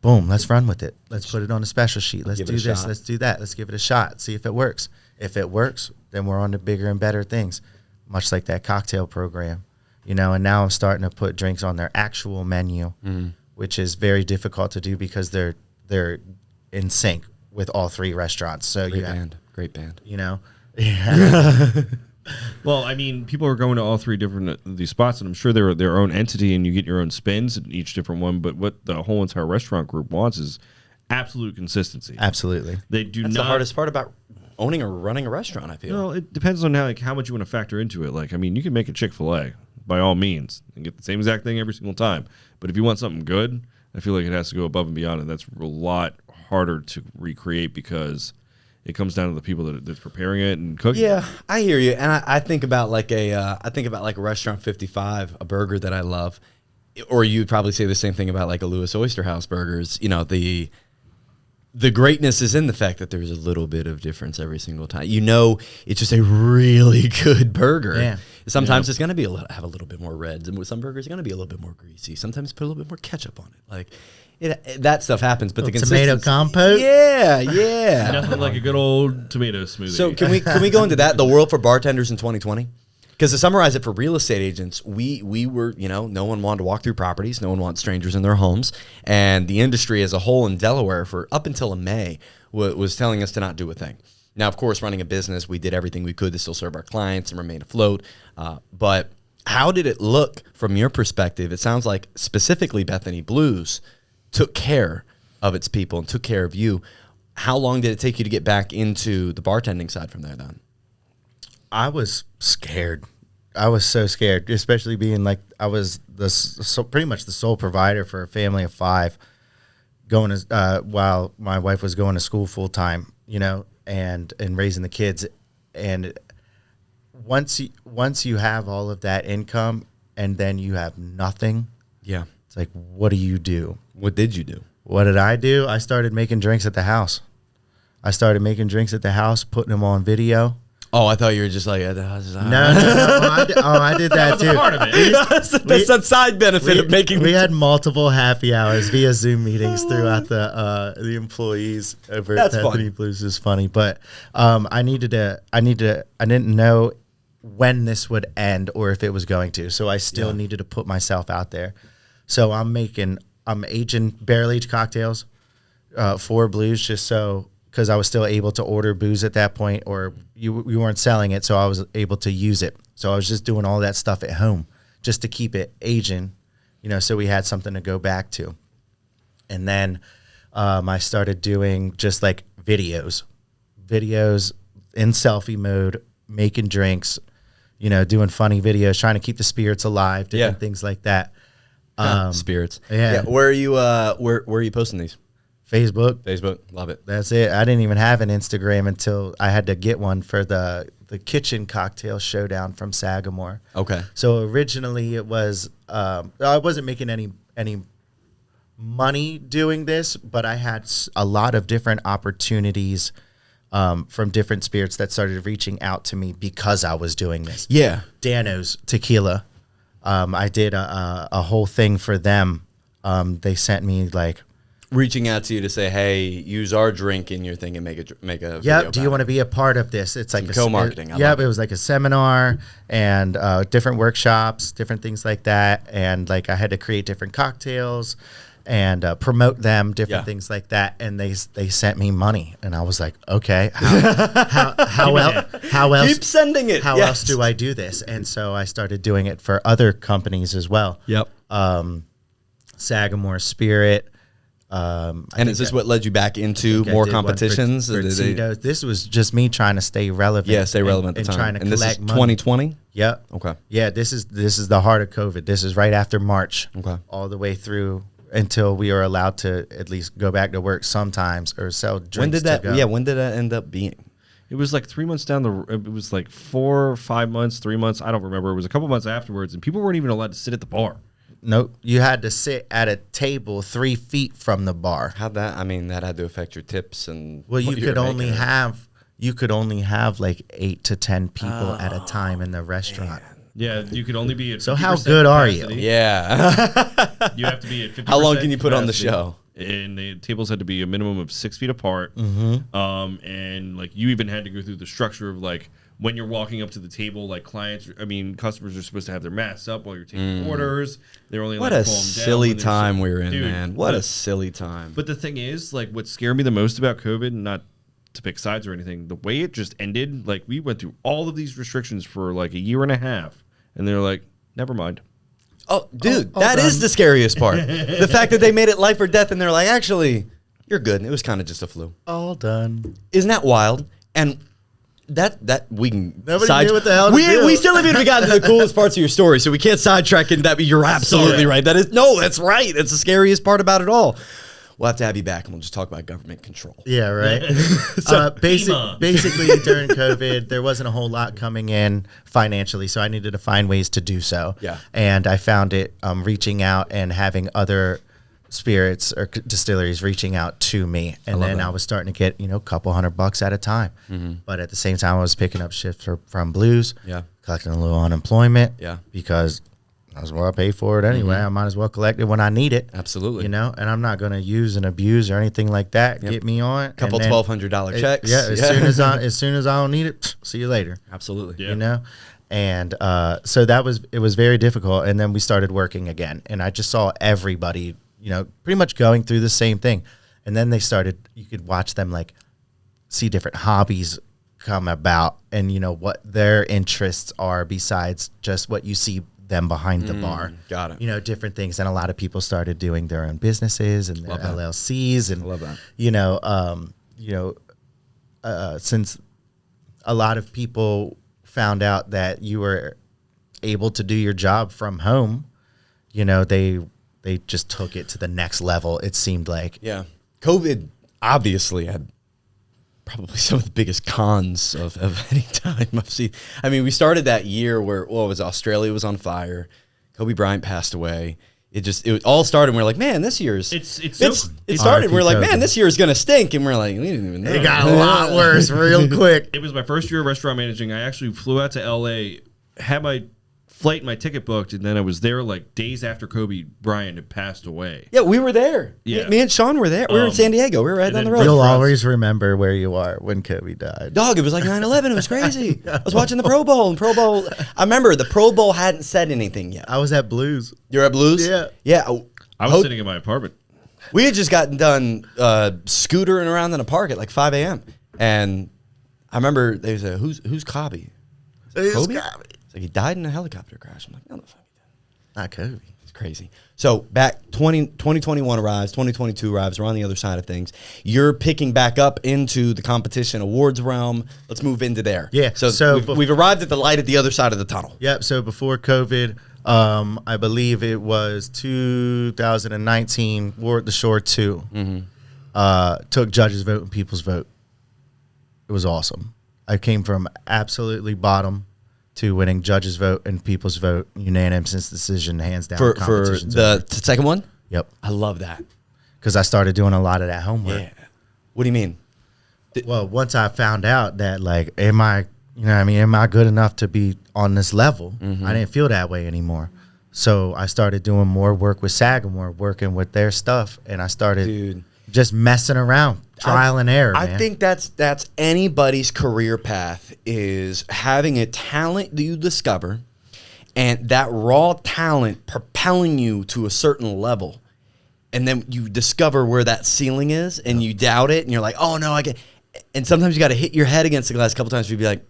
boom, let's run with it. Let's put it on a special sheet. Let's Give it do a this. shot. Let's do that. Let's give it a shot. See if it works. If it works, then we're on to bigger and better things, much like that cocktail program. You know, and now I'm starting to put drinks on their actual menu, which is very difficult to do because they're in sync with all 3 restaurants. So Great band. you know, yeah. Well, I mean, people are going to all 3 different these spots, and I'm sure they're their own entity, and you get your own spins in each different one. But what the whole entire restaurant group wants is absolute consistency. Absolutely. They do That's not. the hardest part about owning or running a restaurant, I feel. Well, it depends on how much you want to factor into it. Like, I mean, you can make a Chick-fil-A by all means and get the same exact thing every single time. But if you want something good, I feel like it has to go above and beyond, and that's a lot harder to recreate because it comes down to the people that's preparing it and cooking. Yeah, I hear you, and I think about like a Restaurant 55, a burger that I love, or you'd probably say the same thing about like a Lewis Oyster House burgers. You know, the greatness is in the fact that there's a little bit of difference every single time. You know, it's just a really good burger. Yeah. Sometimes it's going to be have a little bit more reds, and with some burgers, it's going to be a little bit more greasy. Sometimes put a little bit more ketchup on it. Like that stuff happens, but the tomato consistency, compote. yeah. Nothing like a good old tomato smoothie. So can we go into that, the world for bartenders in 2020? Because to summarize it for real estate agents, we were, no one wanted to walk through properties. No one wants strangers in their homes. And the industry as a whole in Delaware for up until May was telling us to not do a thing. Now, of course, running a business, we did everything we could to still serve our clients and remain afloat. But how did it look from your perspective? It sounds like specifically Bethany Blues took care of its people and took care of you. How long did it take you to get back into the bartending side from there then? I was scared. I was so scared, especially being like I was pretty much the sole provider for a family of 5, going while my wife was going to school full time, and raising the kids. And once you have all of that income and then you have nothing, yeah, it's like, what do you do? What did you do? What did I do? I started making drinks at the house. Putting them on video. Oh, I thought you were just like, No. I did that too. Part of it. That's a side benefit of making. We had multiple happy hours via Zoom meetings throughout the employees over at Bethany Blues. Is funny, but I didn't know when this would end or if it was going to. So I still needed to put myself out there. So I'm aging barrel aged cocktails for Blues because I was still able to order booze at that point, or we weren't selling it, so I was able to use it. So I was just doing all that stuff at home just to keep it aging, so we had something to go back to. And then I started doing just like videos in selfie mode, making drinks, doing funny videos, trying to keep the spirits alive, different things like that. Spirits. Yeah. Where are you? Where are you posting these? Facebook, love it. That's it. I didn't even have an Instagram until I had to get one for the kitchen cocktail showdown from Sagamore. Okay. So originally it was I wasn't making any money doing this, but I had a lot of different opportunities from different spirits that started reaching out to me because I was doing this. Yeah. Dano's Tequila. I did a whole thing for them. They sent me like reaching out to you to say, hey, use our drink in your thing and make a video. Yep. Do you want to be a part of this? It's like co-marketing. It was like a seminar and different workshops, different things like that. And like I had to create different cocktails and promote them, different things like that. And they sent me money, and I was like, okay, how else? Keep sending it. How else do I do this? And so I started doing it for other companies as well. Yep. Sagamore Spirit. And is this what led you back into more competitions? For this was just me trying to stay relevant. Yeah, stay relevant at the time. Trying to and collect this is 2020? Yep. Okay. Yeah, this is the heart of COVID. This is right after March. Okay. All the way through until we are allowed to at least go back to work sometimes or sell drinks. When did that? Yeah, when did that end up being? It was like 3 months down it was like 4, 5 months, 3 months. I don't remember. It was a couple months afterwards, and people weren't even allowed to sit at the bar. Nope, you had to sit at a table 3 feet from the bar. How'd that? I mean, that had to affect your tips and. Well, you could only have like 8 to 10 people at a time in the restaurant. Man. Yeah, you could only be at. So how good are you? Yeah. You have to be at 50%. How long can you put on the show? And the tables had to be a minimum of 6 feet apart. Mm-hmm. And like you even had to go through the structure of like when you're walking up to the table, like customers are supposed to have their masks up while you're taking orders. They're only what like a silly time we were in, man. What a silly time. But the thing is, like, what scared me the most about COVID, not to pick sides or anything, the way it just ended, like, we went through all of these restrictions for like a year and a half, and they're like, never mind. Oh, dude, that is the scariest part. The fact that they made it life or death, and they're like, actually, you're good. And it was kind of just a flu. All done. Isn't that wild? And that we can. Nobody knew what the hell to do. We still haven't even gotten to the coolest parts of your story, so we can't sidetrack into that. But you're absolutely right. That's right. That's the scariest part about it all. We'll have to have you back, and we'll just talk about government control. Yeah, right. Basically, during COVID, there wasn't a whole lot coming in financially, so I needed to find ways to do so. Yeah. And I found it reaching out and having other spirits or distilleries reaching out to me, and then I was starting to get a couple $100 at a time. But at the same time, I was picking up shifts from blues, collecting a little unemployment, because I was well paid for it anyway. I might as well collect it when I need it. Absolutely. And I'm not going to use and abuse or anything like that. Get me on a couple $1,200 checks. As soon as I don't need it, see you later. Absolutely. And so it was very difficult. And then we started working again, and I just saw everybody, pretty much going through the same thing. And then you could watch them like see different hobbies come about, and what their interests are besides just what you see them behind the bar. Got it. Different things. And a lot of people started doing their own businesses and their LLCs, and love that. Since a lot of people found out that you were able to do your job from home, they just took it to the next level, it seemed like. Yeah. COVID obviously had probably some of the biggest cons of any time I've seen. I mean, we started that year where, Australia was on fire. Kobe Bryant passed away. It all started, and we're like, man, this year's... It started, and we're like, man, this year is going to stink, and we're like, we didn't even know. It got a lot worse real quick. It was my first year of restaurant managing. I actually flew out to L.A., had my flight and my ticket booked, and then I was there like days after Kobe Bryant had passed away. Yeah, we were there. Yeah. Me and Sean were there. We were in San Diego. We were right down the road. You'll always remember where you are when Kobe died. Dog, it was like 9/11. It was crazy. I was watching the Pro Bowl, and I remember the Pro Bowl hadn't said anything yet. I was at Blues. You're at Blues? Yeah. Yeah. I was sitting in my apartment. We had just gotten done scootering around in a park at like 5 a.m. And I remember they said, who's Kobe? Kobe? It's like, he died in a helicopter crash. I'm like, no, the fuck he did. Not Kobe. It's crazy. So back 2021 arrives, 2022 arrives. We're on the other side of things. You're picking back up into the competition awards realm. Let's move into there. Yeah. So we've arrived at the light at the other side of the tunnel. Yep. So before COVID, I believe it was 2019, War at the Shore 2. Took judges' vote and people's vote. It was awesome. I came from absolutely bottom to winning judges' vote and people's vote, unanimous decision, hands down. For the second one? Yep. I love that. Because I started doing a lot of that homework. Yeah. What do you mean? Well, once I found out that, like, am I good enough to be on this level? I didn't feel that way anymore. So I started doing more work with Sagamore, working with their stuff, and I started just messing around, trial and error. I think that's anybody's career path, is having a talent that you discover, and that raw talent propelling you to a certain level, and then you discover where that ceiling is, and you doubt it, and you're like, oh no, I get. And sometimes you got to hit your head against the glass a couple times to be like,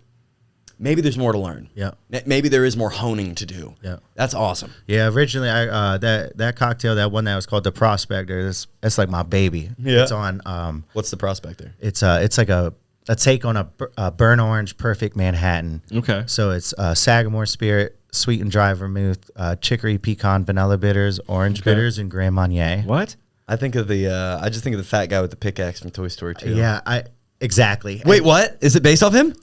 maybe there's more to learn. Yeah. Maybe there is more honing to do. Yeah. That's awesome. Yeah. Originally, that cocktail, that one that was called the Prospector, that's like my baby. Yeah. It's on. What's the Prospector? It's like a take on a burnt orange perfect Manhattan. Okay. So it's Sagamore Spirit, sweet and dry vermouth, chicory pecan vanilla bitters, orange bitters, and Grand Marnier. What? I think of I just think of the fat guy with the pickaxe from Toy Story 2. Yeah. Exactly. Wait, what? Is it based off him?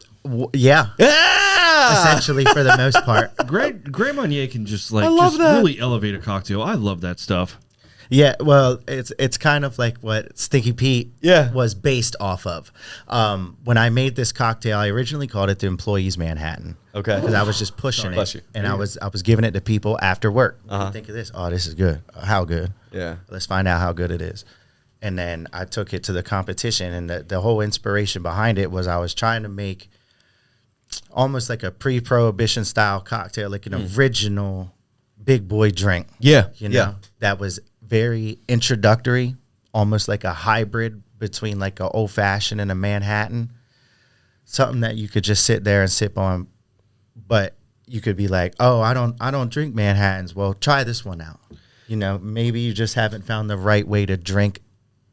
Yeah. Ah! Essentially, for the most part. Grand Marnier can just really elevate a cocktail. I love that stuff. Yeah, well, it's kind of like what Stinky Pete was based off of. When I made this cocktail, I originally called it the Employees Manhattan. Okay. Because I was just pushing Bless it, you. and I was giving it to people after work. Think of this. Oh, this is good. How good? Yeah. Let's find out how good it is. And then I took it to the competition, and the whole inspiration behind it was I was trying to make almost like a pre-prohibition style cocktail, like an original big boy drink. Yeah. That was very introductory, almost like a hybrid between like an old fashioned and a Manhattan. Something that you could just sit there and sip on, but you could be like, oh, I don't drink Manhattans. Well, try this one out. Maybe you just haven't found the right way to drink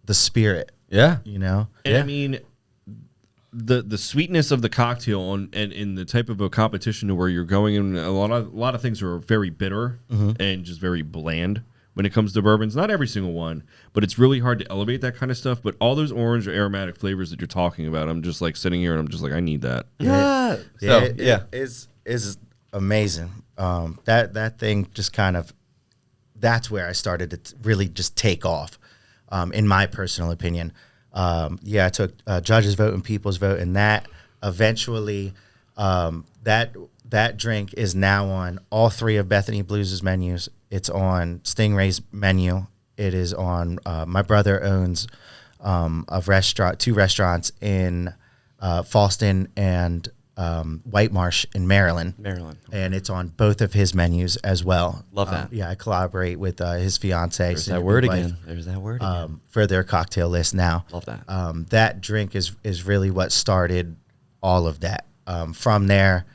the spirit. Yeah. And I mean, the sweetness of the cocktail and in the type of a competition where you're going in, a lot of things are very bitter and just very bland when it comes to bourbons. Not every single one, but it's really hard to elevate that kind of stuff. But all those orange or aromatic flavors that you're talking about, I'm just like sitting here and I'm just like, I need that. It's amazing. That thing just kind of that's where I started to really just take off, in my personal opinion. I took judges' vote and people's vote, and that eventually, that drink is now on all 3 of Bethany Blues' menus. It's on Stingray's menu. It is on, my brother owns 2 restaurants in Falston and White Marsh in Maryland. And it's on both of his menus as well. Love that. I collaborate with his fiance. There's that word again. For their cocktail list now. Love that. That drink is really what started all of that. From there,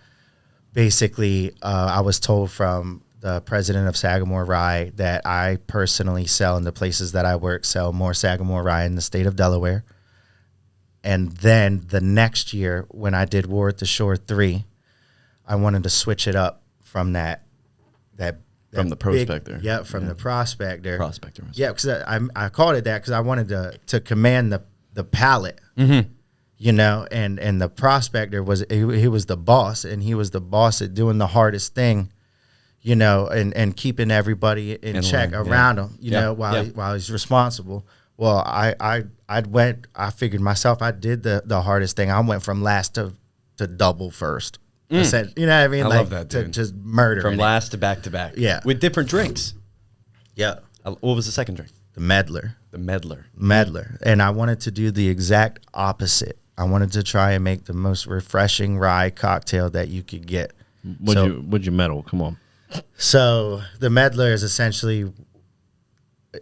basically, I was told from the president of Sagamore Rye that I personally sell in the places that I work, sell more Sagamore Rye in the state of Delaware. And then the next year, when I did War at the Shore 3, I wanted to switch it up from that from the prospector. The prospector. Prospector. Yeah, because I called it that because I wanted to command the palate, and the prospector was he was the boss, and he was the boss at doing the hardest thing, and keeping everybody in check around him, while he's responsible. Well, I figured myself, I did the hardest thing. I went from last to double first. I said, you know what I mean? I love that, dude. To just murder. From last to back to back. Yeah. With different drinks. Yeah. What was the second drink? The Meddler. The Meddler. And I wanted to do the exact opposite. I wanted to try and make the most refreshing rye cocktail that you could get. What'd you meddle? Come on. So the Meddler is essentially,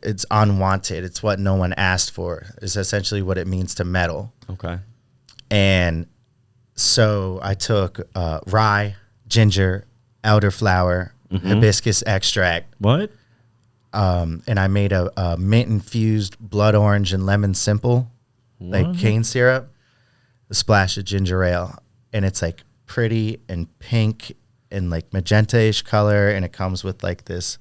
it's unwanted. It's what no one asked for. It's essentially what it means to meddle. Okay. And so I took rye, ginger, elderflower, hibiscus extract. What? And I made a mint-infused blood orange and lemon simple, like cane syrup, a splash of ginger ale. And it's like pretty and pink and like magenta-ish color. And it comes with like this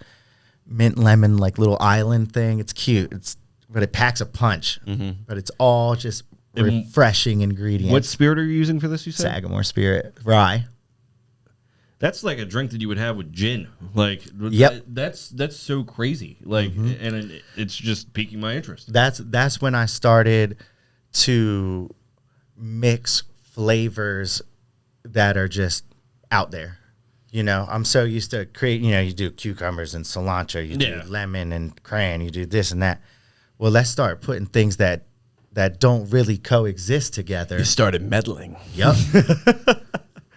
mint lemon like little island thing. It's cute. But it packs a punch. But it's all just refreshing ingredients. What spirit are you using for this, you said? Sagamore Spirit. Rye. That's like a drink that you would have with gin. Like, yep. That's so crazy. Like, and it's just piquing my interest. That's when I started to mix flavors that are just out there. I'm so used to create, you do cucumbers and cilantro, you do lemon and cran, you do this and that. Well, let's start putting things that don't really coexist together. You started meddling. Yep.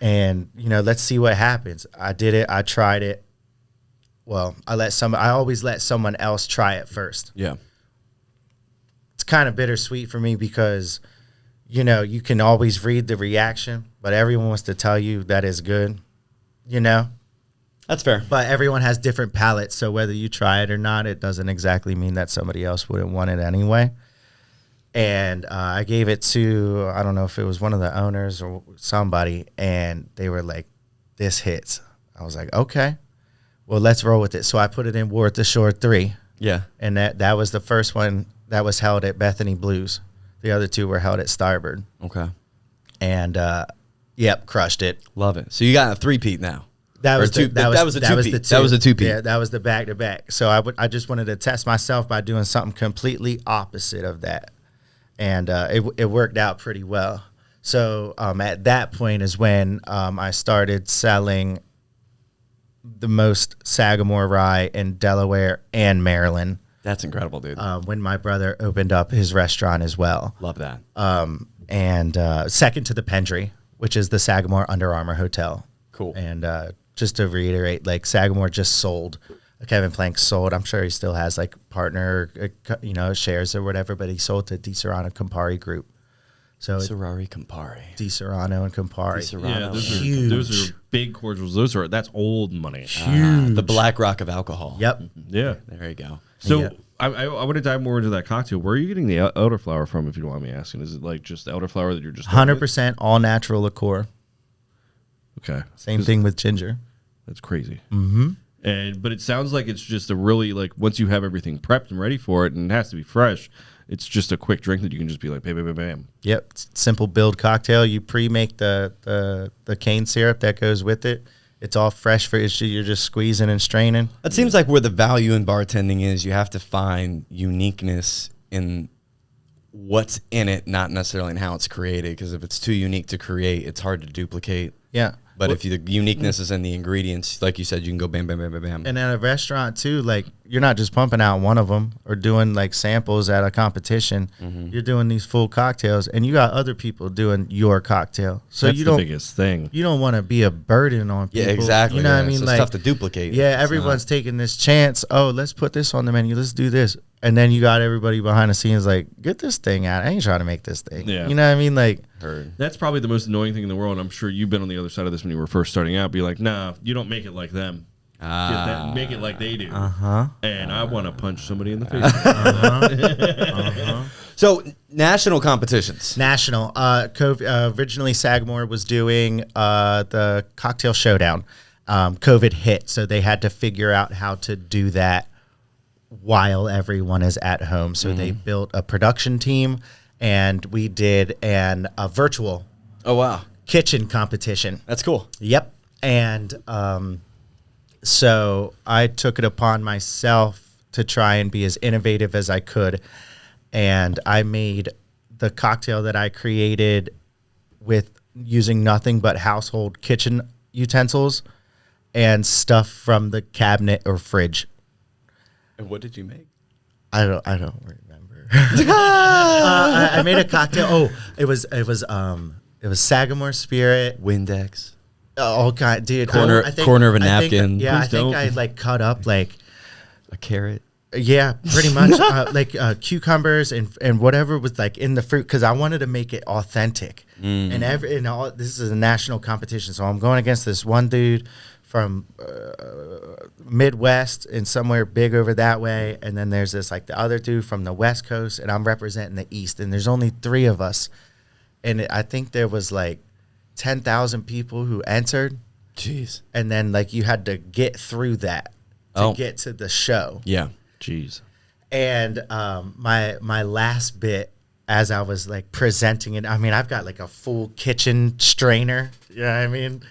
And, let's see what happens. I did it. I tried it. Well, I always let someone else try it first. Yeah. It's kind of bittersweet for me because, you can always read the reaction, but everyone wants to tell you that is good, That's fair. But everyone has different palates, so whether you try it or not, it doesn't exactly mean that somebody else wouldn't want it anyway. And I gave it to, I don't know if it was one of the owners or somebody, and they were like, this hits. I was like, okay, well, let's roll with it. So I put it in War at the Shore 3. Yeah. And that was the first one that was held at Bethany Blues. The other 2 were held at Starboard. Okay. And, crushed it. Love it. So you got a 3-peat now. That was the 2-peat. That was a 2-peat. Yeah, that was the back-to-back. So I just wanted to test myself by doing something completely opposite of that. And it worked out pretty well. So at that point is when I started selling the most Sagamore Rye in Delaware and Maryland. That's incredible, dude. When my brother opened up his restaurant as well. Love that. And second to the Pendry, which is the Sagamore Under Armour Hotel. Cool. And just to reiterate, like Sagamore just sold. Kevin Plank sold. I'm sure he still has like partner, shares or whatever, but he sold to Di Serrano Campari Group. So Serrari Campari. Di Serrano and Campari. Di Serrano. Yeah, those are big cordials. That's old money. Huge. The Black Rock of alcohol. Yep. Yeah. There you go. So I want to dive more into that cocktail. Where are you getting the elderflower from, if you don't mind me asking? Is it like just elderflower that you're just 100% all natural liqueur. Okay. Same thing with ginger. That's crazy. Mm-hmm. But it sounds like it's just a really, like, once you have everything prepped and ready for it, and it has to be fresh, it's just a quick drink that you can just be like, bam, bam, bam, bam. Yep. Simple build cocktail. You pre-make the cane syrup that goes with it, It's all fresh for you. You're just squeezing and straining. It seems like where the value in bartending is, you have to find uniqueness in what's in it, not necessarily in how it's created. Because if it's too unique to create, it's hard to duplicate. Yeah. But if the uniqueness is in the ingredients, like you said, you can go bam, bam, bam, bam, bam. And at a restaurant too, like you're not just pumping out one of them or doing like samples at a competition. You're doing these full cocktails, and you got other people doing your cocktail. So That's you the don't biggest thing. You don't want to be a burden on people. Yeah, exactly. You know what I mean? So like, it's tough to duplicate. Yeah, It's everyone's taking this chance. Oh, let's put this on the menu. Let's do this. And then you got everybody behind the scenes like, get this thing out. I ain't trying to make this thing. Yeah. You know what I mean? Like, Heard. That's probably the most annoying thing in the world. I'm sure you've been on the other side of this when you were first starting out. Be like, nah, you don't make it like them. Make it like they do. And I want to punch somebody in the face. So national competitions. national. Originally, Sagamore was doing the cocktail showdown. COVID hit, so they had to figure out how to do that while everyone is at home. So they built a production team, and we did a virtual Oh wow, kitchen competition. that's cool. Yep. And so I took it upon myself to try and be as innovative as I could. And I made the cocktail that I created with using nothing but household kitchen utensils and stuff from the cabinet or fridge. And what did you make? I don't remember. I made a cocktail. Oh, it was Sagamore Spirit. Windex. Oh god, dude! Corner of a napkin. I Please think don't. I like cut up like A carrot. yeah, pretty much like cucumbers and whatever was like in the fruit because I wanted to make it authentic. And this is a national competition, so I'm going against this one dude from Midwest and somewhere big over that way, and then there's this like the other dude from the West Coast, and I'm representing the East, and there's only 3 of us, and I think there was like 10,000 people who entered. Jeez. And then like you had to get through that to get to the show. Yeah. Jeez. And my last bit as I was like presenting it, I mean, I've got like a full kitchen strainer, you know what I mean?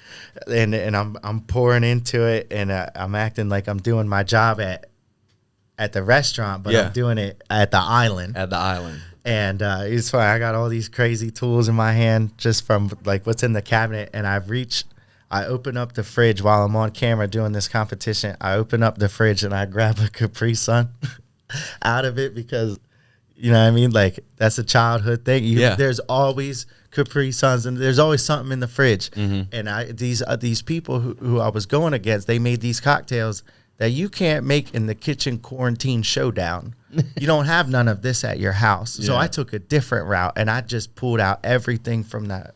And I'm pouring into it, and I'm acting like I'm doing my job at the restaurant, but I'm doing it at the island. At the island. And it's fine. I got all these crazy tools in my hand just from like what's in the cabinet. And I open up the fridge while I'm on camera doing this competition. I open up the fridge and I grab a Capri Sun out of it because, you know what I mean? Like that's a childhood thing. There's always Capri Suns and there's always something in the fridge. And these people who I was going against, they made these cocktails that you can't make in the kitchen quarantine showdown. You don't have none of this at your house. So I took a different route, and I just pulled out everything from that.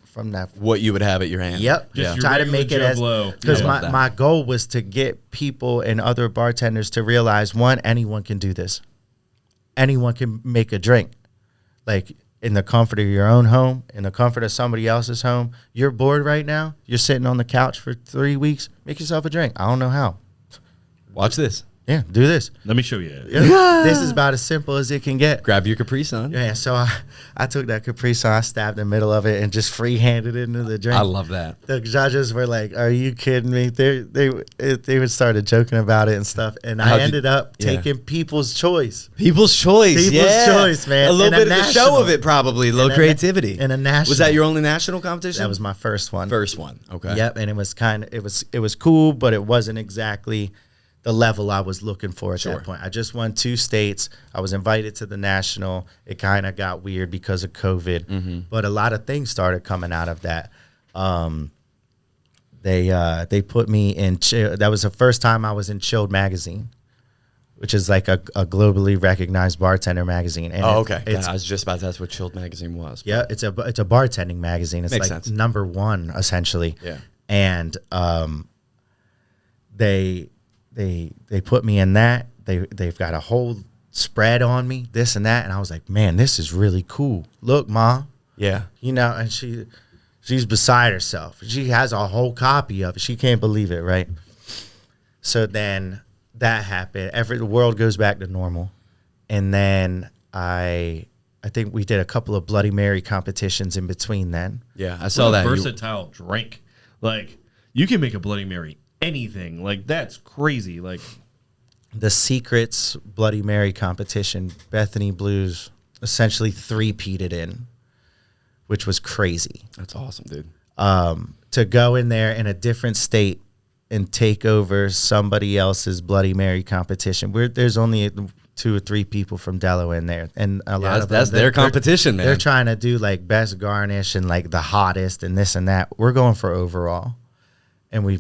What you would have at your hand. Yep. Just Try to make it as because Yeah. my goal was to get people and other bartenders to realize one, anyone can do this. Anyone can make a drink, like in the comfort of your own home, in the comfort of somebody else's home. You're bored right now. You're sitting on the couch for 3 weeks. Make yourself a drink. I don't know how. Watch this. Yeah, do this. Let me show you. This is about as simple as it can get. Grab your Capri Sun. Yeah, so I took that Capri Sun, I stabbed the middle of it, and just free-handed it into the drink. I love that. The judges were like, "Are you kidding me?" They started joking about it and stuff, and I ended up taking People's Choice. People's Choice. People's Choice, man. A little And a bit of the show national. of it, probably. A little And a creativity. and a national. Was that your only national competition? That was my first one. first one. Okay. Yep, and it was cool, but it wasn't exactly the level I was looking for at that point. I just won 2 states. I was invited to the national. It kind of got weird because of COVID, but a lot of things started coming out of that. They put me in. That was the first time I was in Chilled magazine, which is like a globally recognized bartender magazine. And Okay. It's, I was just about to ask what Chilled magazine was. yeah, it's a bartending magazine. It's Makes like sense. #1 essentially. Yeah. And they put me in that. They've got a whole spread on me, this and that, and I was like, man, this is really cool. Look, Mom. Yeah. You know, and she's beside herself. She has a whole copy of it. She can't believe it, right? So then that happened. The world goes back to normal. And then I think we did a couple of Bloody Mary competitions in between then. Yeah. I saw that. Versatile drink. Like, you can make a Bloody Mary anything. Like, that's crazy. Like, The Secrets Bloody Mary competition, Bethany Blues essentially three-peated in, which was crazy. That's awesome, dude. To go in there in a different state and take over somebody else's Bloody Mary competition. There's only 2 or 3 people from Delaware in there, and a lot of that's their competition, man. They're trying to do like best garnish and like the hottest and this and that. We're going for overall, and we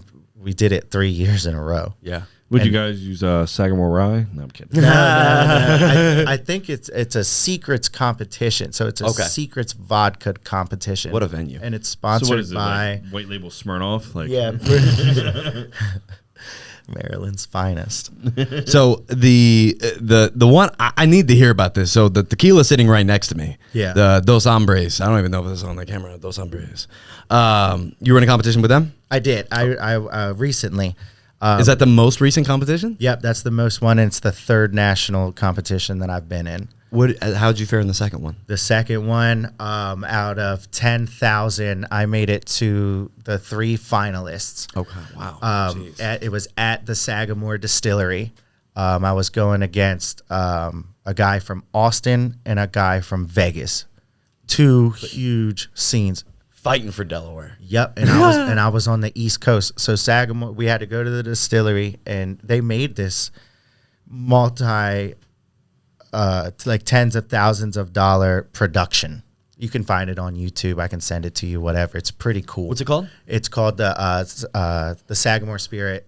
did it 3 years in a row. Yeah. would you guys use Sagamore Rye? No, I'm kidding. No. I think it's a secrets competition. So it's a secrets vodka competition. What a venue. And it's sponsored So what is it, by like white label Smirnoff? Like, yeah, Maryland's finest. So the one I need to hear about this. So the tequila sitting right next to me. Yeah. The Dos Hombres. I don't even know if this is on the camera. Dos Hombres. You were in a competition with them? I did. I recently. Is that the most recent competition? Yep, that's the most one. And it's the 3rd national competition that I've been in. How'd you fare in the second one? The second one, out of 10,000, I made it to the 3 finalists. Okay. Wow. It was at the Sagamore Distillery. I was going against a guy from Austin and a guy from Vegas. 2 huge scenes. Fighting for Delaware. Yep, and I was on the East Coast. So Sagamore, we had to go to the distillery, and they made this like tens of thousands of dollar production. You can find it on YouTube. I can send it to you. Whatever. It's pretty cool. What's it called? It's called the Sagamore Spirit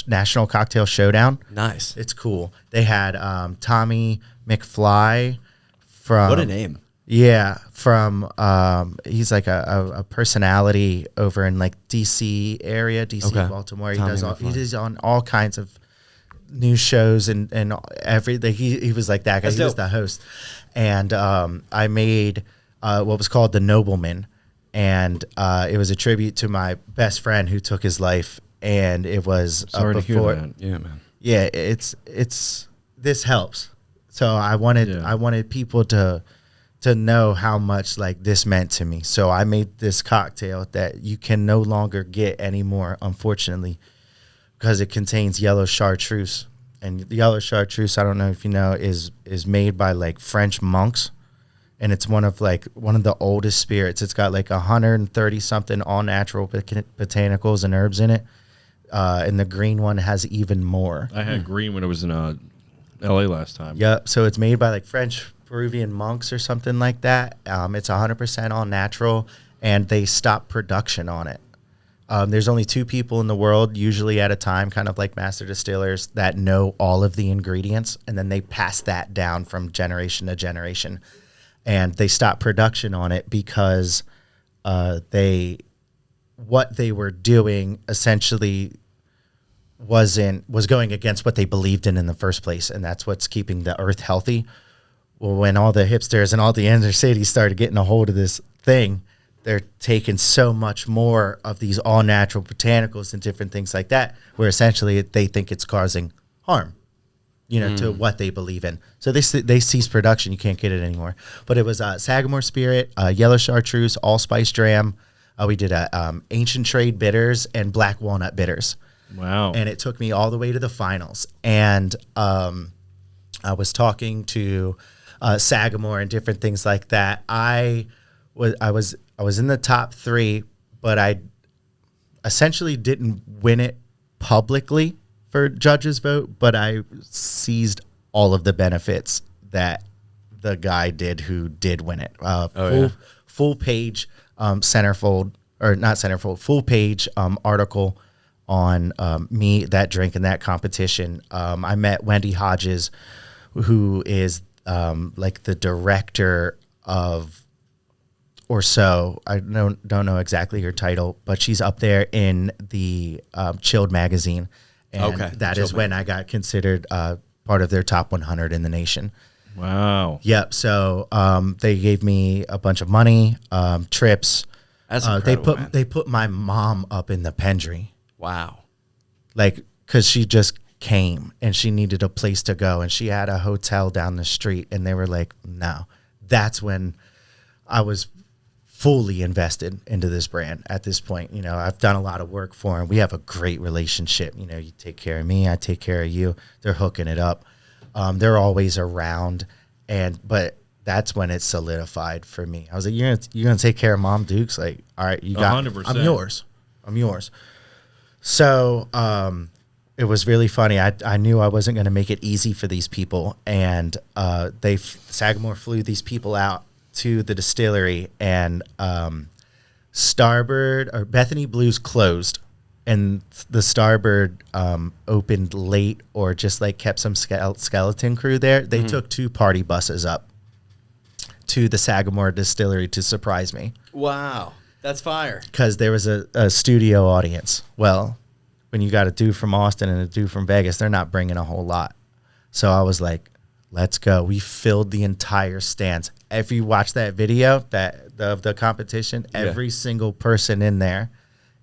National Cocktail Showdown. Nice. It's cool. They had Tommy McFly from. What a name. Yeah, from he's like a personality over in like DC area, DC, Baltimore. He does on all kinds of news shows and everything. He was like that guy. He was the host. And I made what was called the Nobleman, and it was a tribute to my best friend who took his life. And it was Sorry to hear that. Yeah, man. Yeah, it's this helps. So I wanted people to know how much like this meant to me. So I made this cocktail that you can no longer get anymore, unfortunately, because it contains yellow chartreuse. And the yellow chartreuse, I don't know if you know, is made by like French monks. And it's one of the oldest spirits. It's got like 130 something all natural botanicals and herbs in it. And the green one has even more. I had green when it was in LA last time. Yep. So it's made by like French Peruvian monks or something like that. It's 100% all natural, and they stopped production on it. There's only 2 people in the world, usually at a time, kind of like master distillers, that know all of the ingredients, and then they pass that down from generation to generation. And they stopped production on it because what they were doing essentially was going against what they believed in the first place, and that's what's keeping the earth healthy. Well, when all the hipsters and all the inner cities started getting a hold of this thing, they're taking so much more of these all-natural botanicals and different things like that, where essentially they think it's causing harm, to what they believe in. So they cease production. You can't get it anymore. But it was Sagamore Spirit, yellow chartreuse, allspice dram. We did ancient trade bitters and black walnut bitters. Wow. And it took me all the way to the finals. And I was talking to Sagamore and different things like that. I was in the top 3, but I essentially didn't win it publicly for judges' vote, but I seized all of the benefits that the guy did who did win it. Full page centerfold, or not centerfold, full page article on me, that drink, and that competition. I met Wendy Hodges, who is like the director of, or so, I don't know exactly her title, but she's up there in the Chilled magazine. And that is when I got considered part of their top 100 in the nation. Wow. Yep. So they gave me a bunch of money, trips. That's incredible, They put my mom up in the Pendry. Wow. Like, because she just came and she needed a place to go, and she had a hotel down the street, and they were like, no. That's when I was fully invested into this brand at this point. You know, I've done a lot of work for them. We have a great relationship. You know, you take care of me, I take care of you. They're hooking it up. They're always around, but that's when it solidified for me. I was like, you're gonna take care of Mom Dukes? Like, all right, you got 100%. I'm yours. So it was really funny. I knew I wasn't going to make it easy for these people, and Sagamore flew these people out to the distillery, and Starboard or Bethany Blues closed, and the Starboard opened late or just like kept some skeleton crew there. They took 2 party buses up to the Sagamore distillery to surprise me. Wow, that's fire. Because there was a studio audience. Well, when you got a dude from Austin and a dude from Vegas, they're not bringing a whole lot. So I was like, let's go. We filled the entire stands. If you watch that video of the competition, every single person in there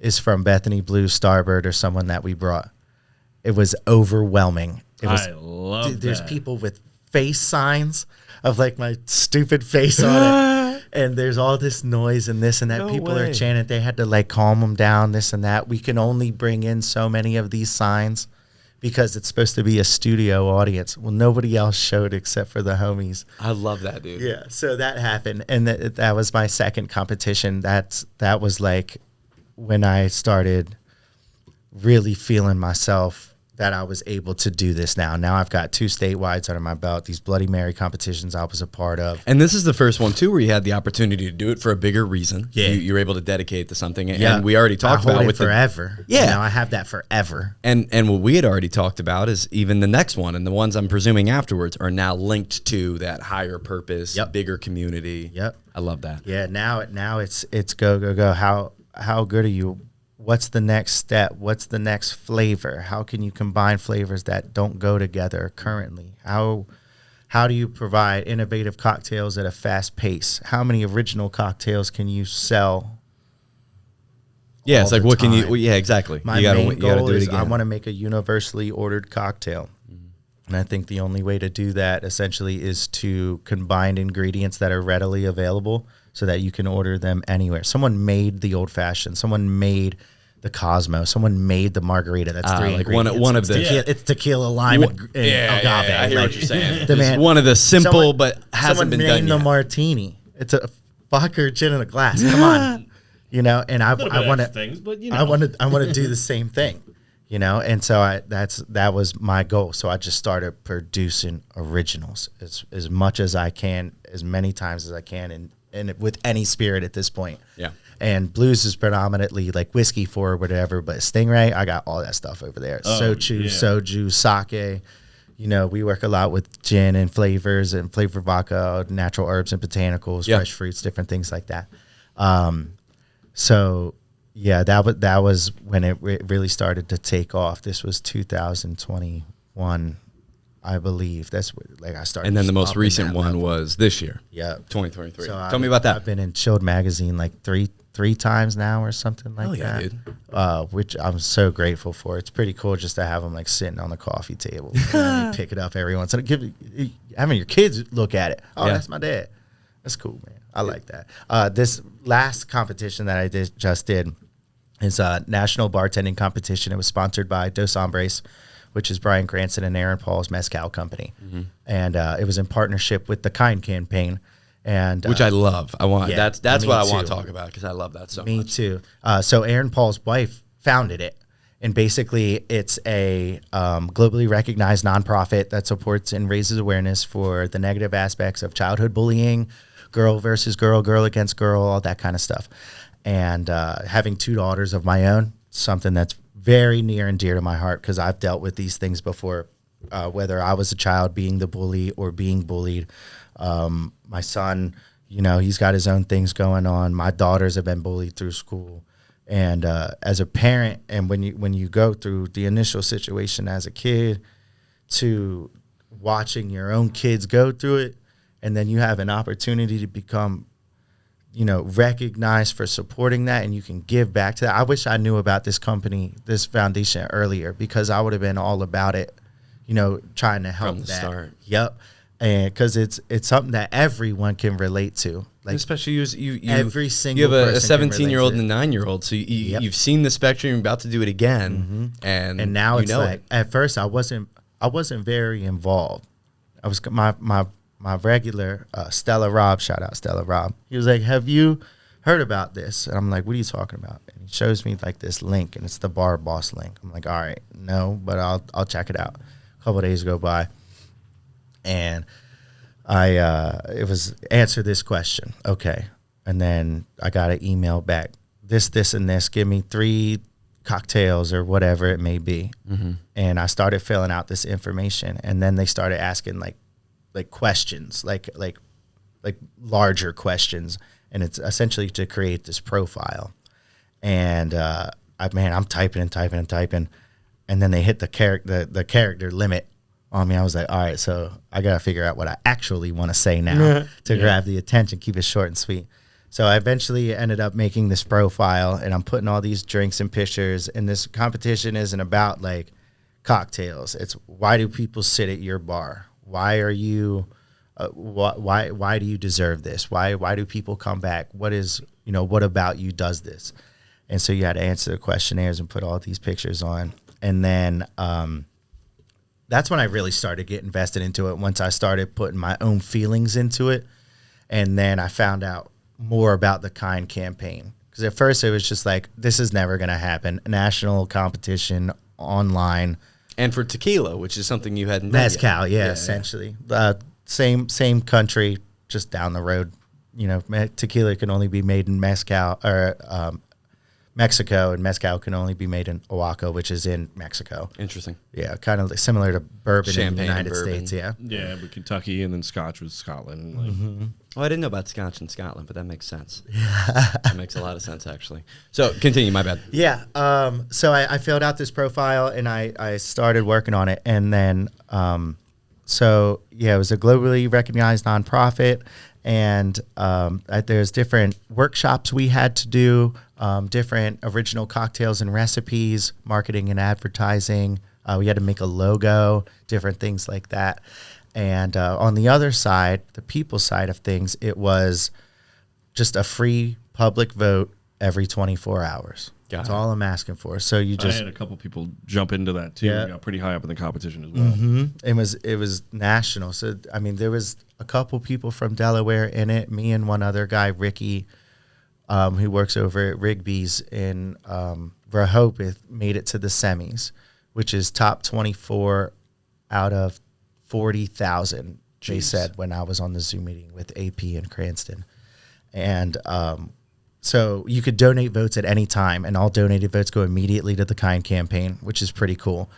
is from Bethany Blues, Starboard, or someone that we brought. It was overwhelming. I love There's that. people with face signs of like my stupid face on it. And there's all this noise and this and that. No People way. are chanting. They had to like calm them down, this and that. We can only bring in so many of these signs because it's supposed to be a studio audience. Well, nobody else showed except for the homies. I love that, dude. Yeah, so that happened, and that was my second competition. That was like when I started really feeling myself that I was able to do this now. Now I've got 2 statewides under my belt, these Bloody Mary competitions I was a part of. And this is the first one, too, where you had the opportunity to do it for a bigger reason. Yeah. You were able to dedicate to something. Yeah. And we already talked I hold about it with forever. Yeah. You know, I have that forever. And what we had already talked about is even the next one, and the ones I'm presuming afterwards are now linked to that higher purpose, bigger community. Yep. I love that. Yeah, now it's go. How good are you? What's the next step? What's the next flavor? How can you combine flavors that don't go together currently? How do you provide innovative cocktails at a fast pace? How many original cocktails can you sell? Yeah, it's all like, the what can you, time? well, yeah, exactly. My you gotta, main you gotta goal do it is again. I want to make a universally ordered cocktail. And I think the only way to do that essentially is to combine ingredients that are readily available so that you can order them anywhere. Someone made the old fashioned. Someone made the Cosmo. Someone made the margarita. That's 3 like ingredients. one of the It's tequila, lime, and agave. I hear Like, what you're saying. the Just man- one of the simple someone- but hasn't someone been named done the yet. martini. It's a vodka gin in a glass. Come on, you know. And I want to things, but you know. I want to do the same thing, you know. And so that was my goal. So I just started producing originals as much as I can, as many times as I can, and with any spirit at this point. Yeah. And blues is predominantly like whiskey for whatever, but Stingray, I got all that stuff over there. Soju, soju, sake. You know, we work a lot with gin and flavors and flavored vodka, natural herbs and botanicals, fresh fruits, different things like that. So yeah, that was when it really started to take off. This was 2021, I believe. That's like I started. And then the most up in recent that one level. was this year, Yeah, 2023. So Tell me about that. I've been in Chilled magazine like three times now or something like Hell yeah, that. dude. Which I'm so grateful for. It's pretty cool just to have them like sitting on the coffee table. You know, you pick it up every once in a while. Having your kids look at it. Oh, Yeah. that's my dad. That's cool, man. I like that. This last competition that I just did is a national bartending competition. It was sponsored by Dos Hombres, which is Brian Cranston and Aaron Paul's mezcal company. And it was in partnership with the Kind campaign. And Which I love. I want yeah, that's me what I want too. to talk about because I love that so Me much. too. So Aaron Paul's wife founded it. And basically, it's a globally recognized nonprofit that supports and raises awareness for the negative aspects of childhood bullying, girl versus girl, girl against girl, all that kind of stuff. And having 2 daughters of my own, something that's very near and dear to my heart because I've dealt with these things before, whether I was a child being the bully or being bullied. My son, you know, he's got his own things going on. My daughters have been bullied through school. And as a parent, and when you go through the initial situation as a kid to watching your own kids go through it, and then you have an opportunity to become, you know, recognized for supporting that, and you can give back to that. I wish I knew about this company, this foundation earlier, because I would have been all about it, you know, trying to help From the that. start. Yep. and because it's something that everyone can relate to. Like especially you every single you have a person can 17-year-old relate and a 9-year-old, so you've seen the spectrum. You're about to do it again, and now it's like at first I wasn't very involved. I was my regular Stella Rob, shout out Stella Rob. He was like, "Have you heard about this?" And I'm like, "What are you talking about?" And he shows me like this link, and it's the Bar Boss link. I'm like, "All right, no, but I'll check it out." A couple of days go by, and it was answer this question, okay, and then I got an email back, this and this. Give me 3 cocktails or whatever it may be, and I started filling out this information, and then they started asking like questions, like larger questions. And it's essentially to create this profile. And I'm typing, and then they hit the character limit on me. I was like, all right, so I got to figure out what I actually want to say now to grab the attention, keep it short and sweet. So I eventually ended up making this profile, and I'm putting all these drinks and pictures. And this competition isn't about like cocktails. It's why do people sit at your bar? Why are you... why do you deserve this? Why do people come back? What about you does this? And so you had to answer the questionnaires and put all these pictures on. And then that's when I really started getting invested into it, once I started putting my own feelings into it. And then I found out more about the Kind campaign. Because at first it was just like, this is never going to happen. National competition online. And for tequila, which is something you hadn't Mezcal, essentially. Same country, just down the road. Tequila can only be made in Mexico, and mezcal can only be made in Oaxaca, which is in Mexico. Interesting. Yeah, kind of similar to bourbon in the United bourbon. States. Yeah. Yeah, but Kentucky, and then Scotch was Scotland. Like. Oh, I didn't know about Scotch in Scotland, but that makes sense. That makes a lot of sense, actually. So continue. My bad. Yeah. So I filled out this profile, and I started working on it, and then. It was a globally recognized nonprofit, and there's different workshops we had to do, different original cocktails and recipes, marketing and advertising. We had to make a logo, different things like that. And on the other side, the people side of things, it was just a free public vote every 24 hours. That's all I'm asking for. So I had a couple people jump into that too. Yeah. We got pretty high up in the competition as well. It was national. So there was a couple people from Delaware in it. Me and one other guy, Ricky, who works over at Rigby's in Rehoboth, made it to the semis, which is top 24 out of 40,000. They said when I was on the Zoom meeting with AP in Cranston, and so you could donate votes at any time, and all donated votes go immediately to the Kind campaign, which is pretty cool.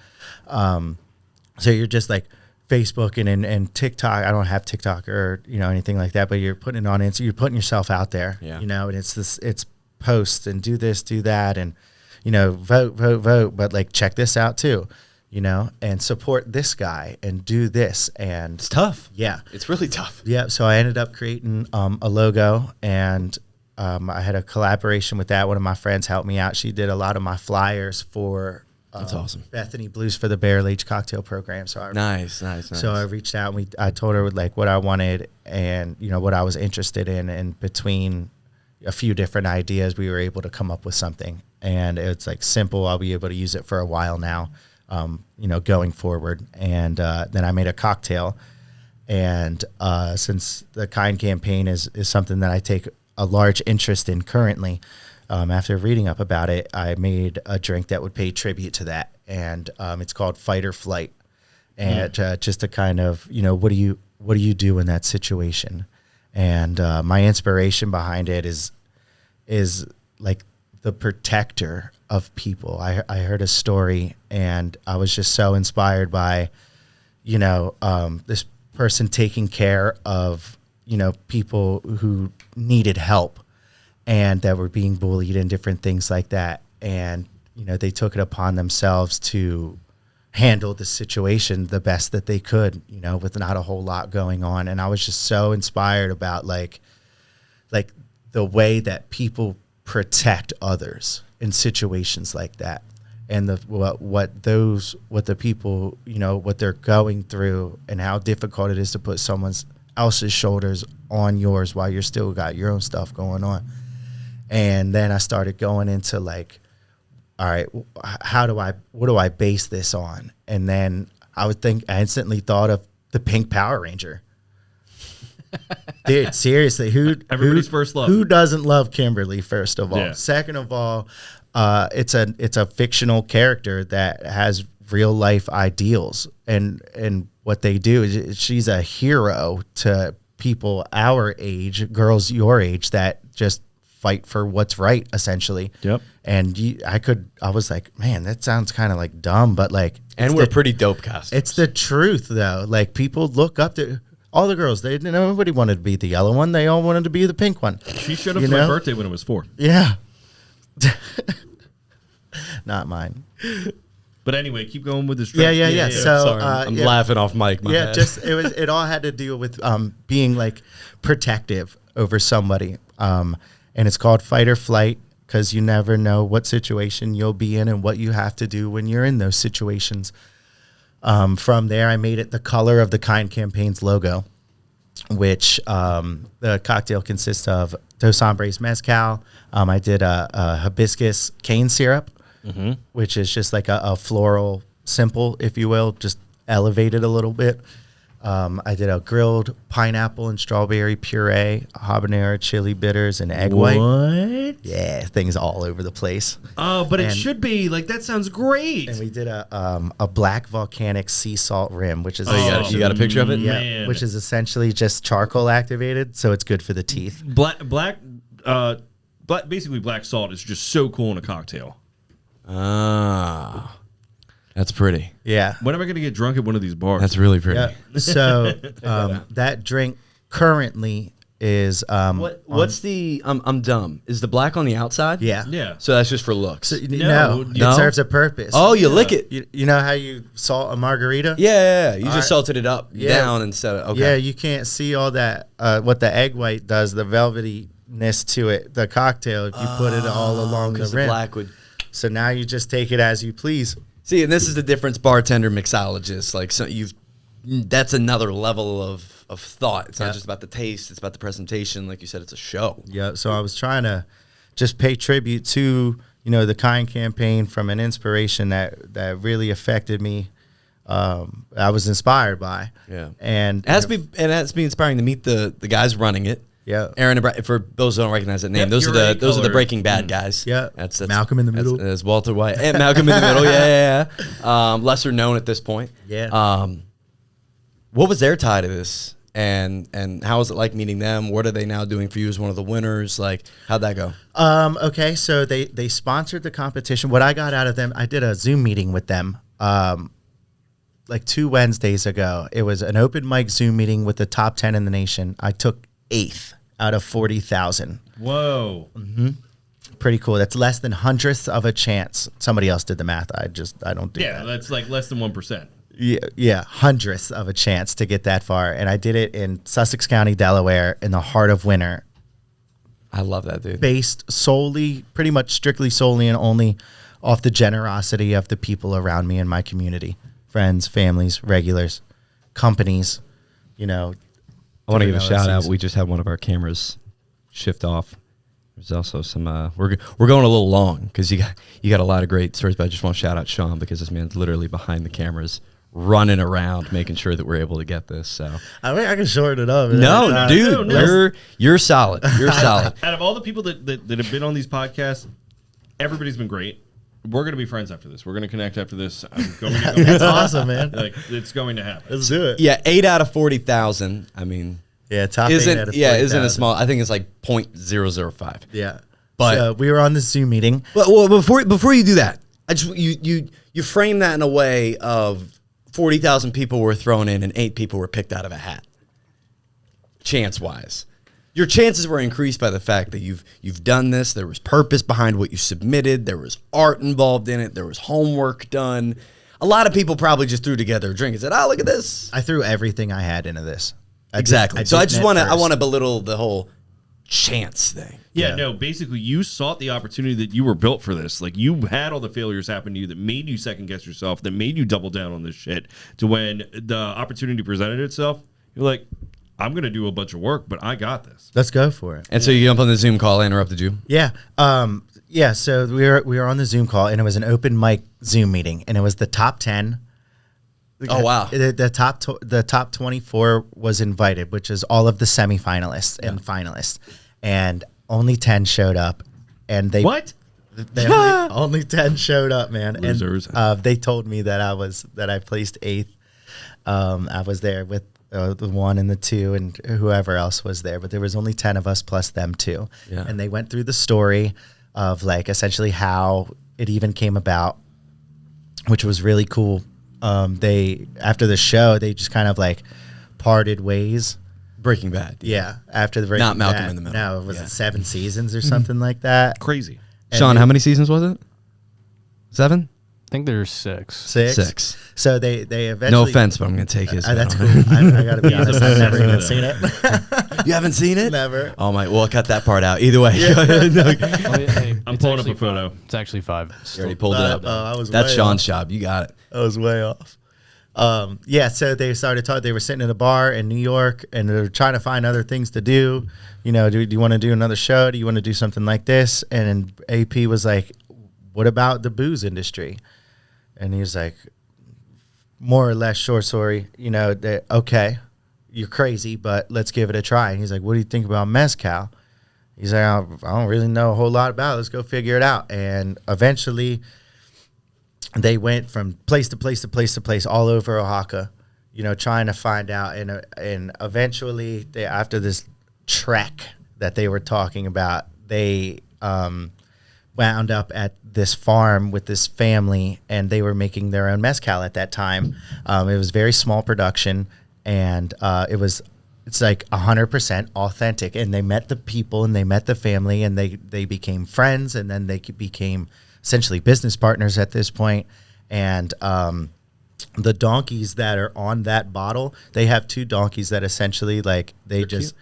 So you're just like Facebook and TikTok. I don't have TikTok or anything like that, but you're putting it on it. So you're putting yourself out there, and it's posts and do this, do that, and vote, but like check this out too, and support this guy and do this. And it's tough. Yeah, it's really tough. Yeah. So I ended up creating a logo, and I had a collaboration with that. One of my friends helped me out. She did a lot of my flyers for that's awesome. Bethany Blues for the Barrel Aged Cocktail Program. So nice. So I reached out, and I told her like what I wanted and what I was interested in, and between a few different ideas, we were able to come up with something. And it's like simple. I'll be able to use it for a while now, going forward. And then I made a cocktail, and since the Kind campaign is something that I take a large interest in currently. After reading up about it, I made a drink that would pay tribute to that, and it's called Fight or Flight. And just to kind of, what do you do in that situation? And my inspiration behind it is like the protector of people. I heard a story, and I was just so inspired by, this person taking care of people who needed help and that were being bullied and different things like that. And, they took it upon themselves to handle the situation the best that they could, with not a whole lot going on. And I was just so inspired about like the way that people protect others in situations like that. and what the people, you know, what they're going through and how difficult it is to put someone else's shoulders on yours while you're still got your own stuff going on. And then I started going into like, all right, what do I base this on? And then I instantly thought of the Pink Power Ranger. Dude, seriously, everybody's first love. Who doesn't love Kimberly? First of all, Yeah. Second of all, it's a fictional character that has real life ideals, and what they do is she's a hero to people our age, girls your age that just fight for what's right, essentially. Yep. And I was like, man, that sounds kind of like dumb, but like, And we're pretty dope costumes. it's the truth though. Like people look up to all the girls. Nobody wanted to be the yellow one. They all wanted to be the pink one. She showed up You to my know? birthday when it was 4. Yeah. Not mine. But anyway, keep going with this. Yeah. So Sorry, I'm laughing off mic. My yeah, bad. it all had to do with being like protective over somebody. And it's called fight or flight because you never know what situation you'll be in and what you have to do when you're in those situations. From there, I made it the color of the Kind Campaign's logo, which the cocktail consists of Dos Hombres Mezcal. I did a hibiscus cane syrup, which is just like a floral simple, if you will, just elevated a little bit. I did a grilled pineapple and strawberry puree, habanero chili bitters, and egg white. What? Yeah, things all over the place. Oh, but it should be like that. Sounds great. And we did a black volcanic sea salt rim, which is you got a picture of it? yeah, man. which is essentially just charcoal activated, so it's good for the teeth. Basically black salt is just so cool in a cocktail. Ah, that's pretty. Yeah, When am I going to get drunk at one of these bars? That's really pretty. yeah. So that drink currently is What's the? I'm dumb. Is the black on the outside? yeah. Yeah. So that's just for looks. So, No, it no. serves a purpose. Oh, you lick it. You know how you salt a margarita? Yeah. You All just right. salted it up, Yeah. down instead of. Okay. Yeah, you can't see all that. What the egg white does, the velvetyness to it, the cocktail. If you put it all along the because rim, the black would. so now you just take it as you please. See, and this is the difference, bartender, mixologist. Like, so that's another level of thought. It's not just about the taste; it's about the presentation. Like you said, it's a show. Yeah, so I was trying to just pay tribute to, you know, the Kind campaign from an inspiration that really affected me. I was inspired by. Yeah, And it has to be inspiring to meet the guys running it. Yeah. Aaron and for those who don't recognize that name, Yep, those you're are right, the color. Breaking Bad guys. Yeah. that's Malcolm in the Middle. That's Walter White and Malcolm in the Middle. Yeah. Lesser known at this point. Yeah. What was their tie to this, and how was it like meeting them? What are they now doing for you as one of the winners? Like, how'd that go? Okay, so they sponsored the competition. What I got out of them, I did a Zoom meeting with them like 2 Wednesdays ago. It was an open mic Zoom meeting with the top 10 in the nation. I took 8th out of 40,000. Whoa. Pretty cool. That's less than 100th of a chance. Somebody else did the math. I don't do Yeah, that. that's like less than 1%. Yeah, 100th of a chance to get that far. And I did it in Sussex County, Delaware, in the heart of winter, I love that, dude. based solely, pretty much strictly solely and only off the generosity of the people around me in my community. Friends, families, regulars, companies, you know. I want to give a different shout out. LLCs. We just had one of our cameras shift off. There's also some. We're going a little long because you got a lot of great stories. But I just want to shout out Sean because this man's literally behind the cameras, running around, making sure that we're able to get this. So I mean, I can shorten it up. no, dude, no. you're solid. You're solid. Out of all the people that have been on these podcasts, everybody's been great. We're going to be friends after this. We're going to connect after this. I'm going to go. That's awesome, man. Like, it's going to happen. Let's do it. Yeah, 8 out of 40,000. I mean, Yeah, top 8 out isn't of isn't a 40,000. small. I think it's like 0.005. Yeah. But- so we were on the Zoom meeting. Well, before you do that, I just you frame that in a way of 40,000 people were thrown in and 8 people were picked out of a hat. Chance wise, your chances were increased by the fact that you've done this. There was purpose behind what you submitted. There was art involved in it. There was homework done. A lot of people probably just threw together a drink and said, "Oh, look at this." I threw everything I had into this. Exactly. So I just want to belittle the whole chance thing. Yeah, no, basically you sought the opportunity that you were built for this. Like you had all the failures happen to you that made you second guess yourself, that made you double down on this shit, to when the opportunity presented itself, you're like, I'm going to do a bunch of work, but I got this. Let's go for it. And so you jump on the Zoom call. I interrupted you. Yeah. Yeah. So we were on the Zoom call, and it was an open mic Zoom meeting, and it was the top 10. Oh, wow. The top 24 was invited, which is all of the semifinalists and finalists, and only 10 showed up. And they only 10 showed up, man. Losers. And they told me that I placed 8th. I was there with the 1 and the 2 and whoever else was there, but there was only 10 of us plus them 2. Yeah. And they went through the story of like essentially how it even came about, which was really cool. They, after the show, they just kind of like parted ways. Breaking Bad. Yeah. After the Not Malcolm in the Middle. No, was it 7 seasons or something like that? Crazy. Sean, how many seasons was it? 7? I think there's 6. 6. So they eventually. No offense, but I'm going to take his. That's cool. I got to be honest. I've never even seen it. You haven't seen it? Never. Oh my! Well, I'll cut that part out. Either way, I'm pulling up a photo. It's actually 5. you already pulled it up. I was That's way Sean's off. job. You got it. I was way off. Yeah, so they started talking. They were sitting in a bar in New York, and they were trying to find other things to do. You know, do you want to do another show? Do you want to do something like this? And AP was like, "What about the booze industry?" And he was like, more or less, short story. You know, okay, you're crazy, but let's give it a try. And he's like, "What do you think about mezcal?" He's like, "I don't really know a whole lot about it. Let's go figure it out." And eventually, they went from place to place to place to place all over Oaxaca, you know, trying to find out. And eventually, after this trek that they were talking about, they wound up at this farm with this family, and they were making their own mezcal at that time. It was very small production, and it's like 100% authentic. And they met the people, and they met the family, and they became friends, and then they became essentially business partners at this point. And the donkeys that are on that bottle, they have 2 donkeys that essentially like they're just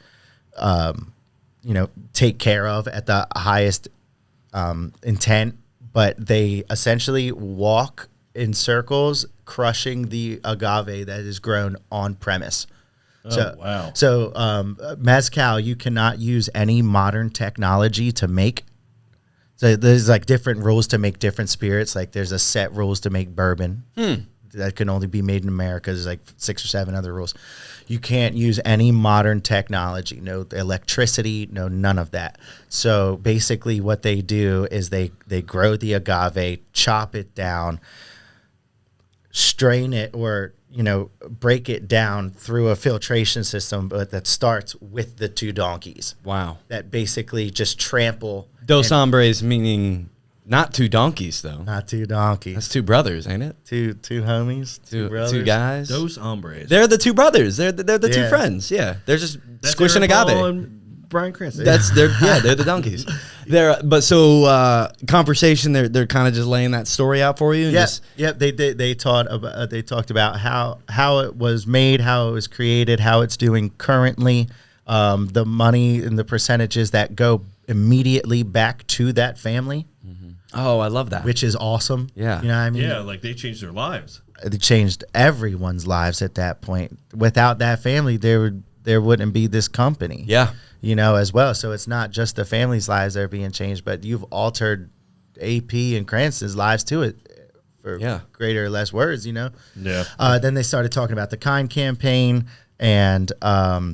you know, take care of at the highest intent, but they essentially walk in circles, crushing the agave that is grown on premise. Oh, wow. So mezcal, you cannot use any modern technology to make. So there's like different rules to make different spirits. Like there's a set rules to make bourbon that can only be made in America. There's like 6 or 7 other rules. You can't use any modern technology, no electricity, no none of that. So basically what they do is they grow the agave, chop it down, strain it, or, you know, break it down through a filtration system, but that starts with the 2 donkeys. Wow. That basically just trample. Dos hombres meaning not 2 donkeys though. Not 2 donkeys. That's 2 brothers, ain't it? Two homies. 2 brothers. 2 guys. Those hombres. They're the 2 brothers. They're the 2 Yeah. friends. Yeah. They're just That's squishing Aaron Paul agave. and Brian Cranston. They're the donkeys. Conversation. They're kind of just laying that story out for you. And Yeah, yeah. They talked about how it was made, how it was created, how it's doing currently, the money and the percentages that go immediately back to that family, Oh, I love that. which is awesome. Yeah. You know what I mean? Yeah, like they changed their lives. It changed everyone's lives at that point. Without that family, there wouldn't be this company. Yeah. You know, as well. So it's not just the family's lives that are being changed, but you've altered AP and Cranston's lives to it for greater or less words, you know? Yeah. Then they started talking about the Kind campaign and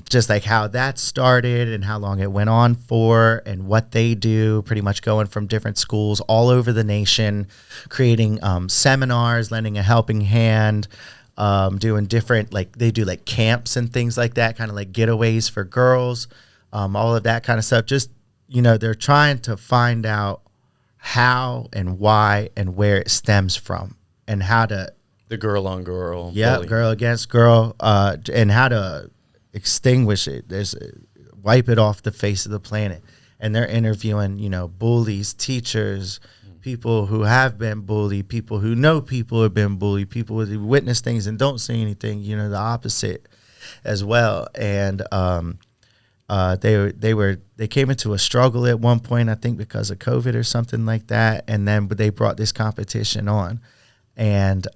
just like how that started and how long it went on for and what they do, pretty much going from different schools all over the nation, creating seminars, lending a helping hand, doing different, like they do like camps and things like that, kind of like getaways for girls, all of that kind of stuff. Just, you know, they're trying to find out how and why and where it stems from and how to The girl on girl. yeah, bully. girl against girl, and how to extinguish it. There's wipe it off the face of the planet. And they're interviewing, you know, bullies, teachers, people who have been bullied, people who know people have been bullied, people who witness things and don't say anything. You know, the opposite as well. And They came into a struggle at one point, I think because of COVID or something like that, and then they brought this competition on, and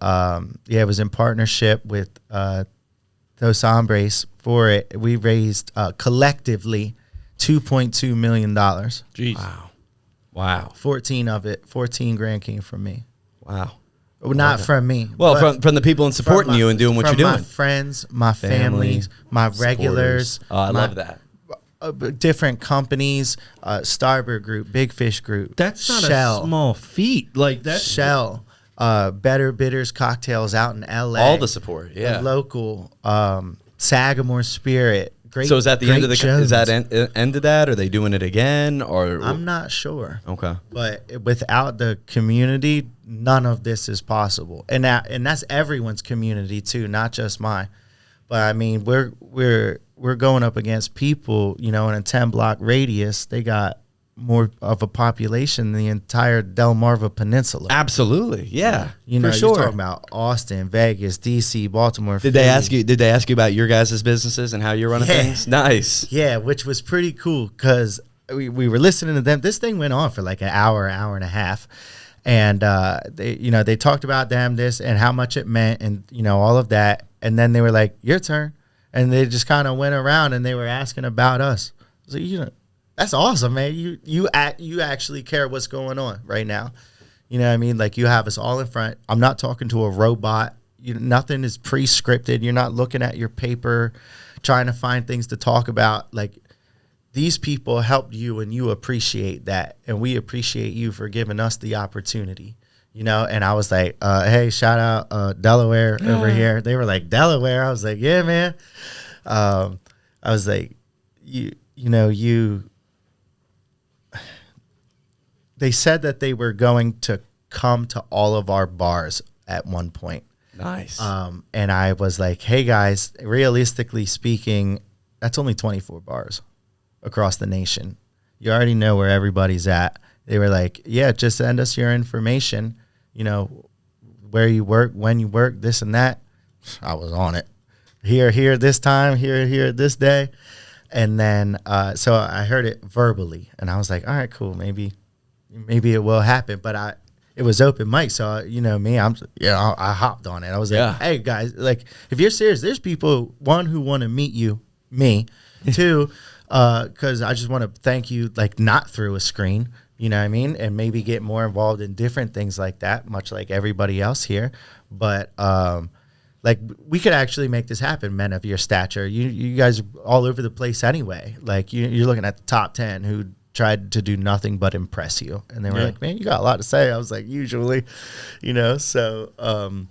it was in partnership with Those Hombres for it. We raised collectively $2.2 million. Jeez. Wow. 14 grand came from me. Wow. Well, not from me. Well, but from the people and supporting you and doing what you're doing. My friends, my families, my regulars. Oh, I love that. Different companies, Starboard Group, Big Fish Group. That's not Shell, a small feat. Like that. Shell, Better Bitters Cocktails out in LA. All the support, yeah. The local, Sagamore Spirit. Great, so is that the end of the? Jones. Is that end of that? Are they doing it again? Or I'm not sure. Okay. But without the community, none of this is possible. And that's everyone's community too, not just mine. But I mean, we're going up against people, in a 10-block radius. They got more of a population than the entire Delmarva Peninsula. Absolutely, yeah. For You're sure. Talking about Austin, Vegas, DC, Baltimore. Did they ask you? Did they ask you about your guys' businesses and how you're running things? Nice. Yeah, which was pretty cool because we were listening to them. This thing went on for like an hour and a half, and they talked about this and how much it meant and all of that, and then they were like, "Your turn," and they just kind of went around and they were asking about us. So that's awesome, man. You actually care what's going on right now. You know what I mean? Like you have us all in front. I'm not talking to a robot. Nothing is pre-scripted. You're not looking at your paper, trying to find things to talk about. Like these people helped you, and you appreciate that, and we appreciate you for giving us the opportunity. And I was like, hey, shout out Delaware over here. They were like, Delaware? I was like, yeah, man. I was like, they said that they were going to come to all of our bars at one point. Nice. And I was like, hey, guys, realistically speaking, that's only 24 bars across the nation. You already know where everybody's at. They were like, yeah, just send us your information, where you work, when you work, this and that. I was on it. Here, this time, here, this day. And then, so I heard it verbally, and I was like, all right, cool, maybe it will happen. But it was open mic, so me, I hopped on it. I was like, hey guys, like if you're serious, there's people, one, who want to meet me, two, because I just want to thank you, like not through a screen, you know what I mean, and maybe get more involved in different things like that, much like everybody else here. But like we could actually make this happen, men of your stature. You guys are all over the place anyway. Like you're looking at the top 10 who tried to do nothing but impress you, and they were like, man, you got a lot to say. I was like, usually, so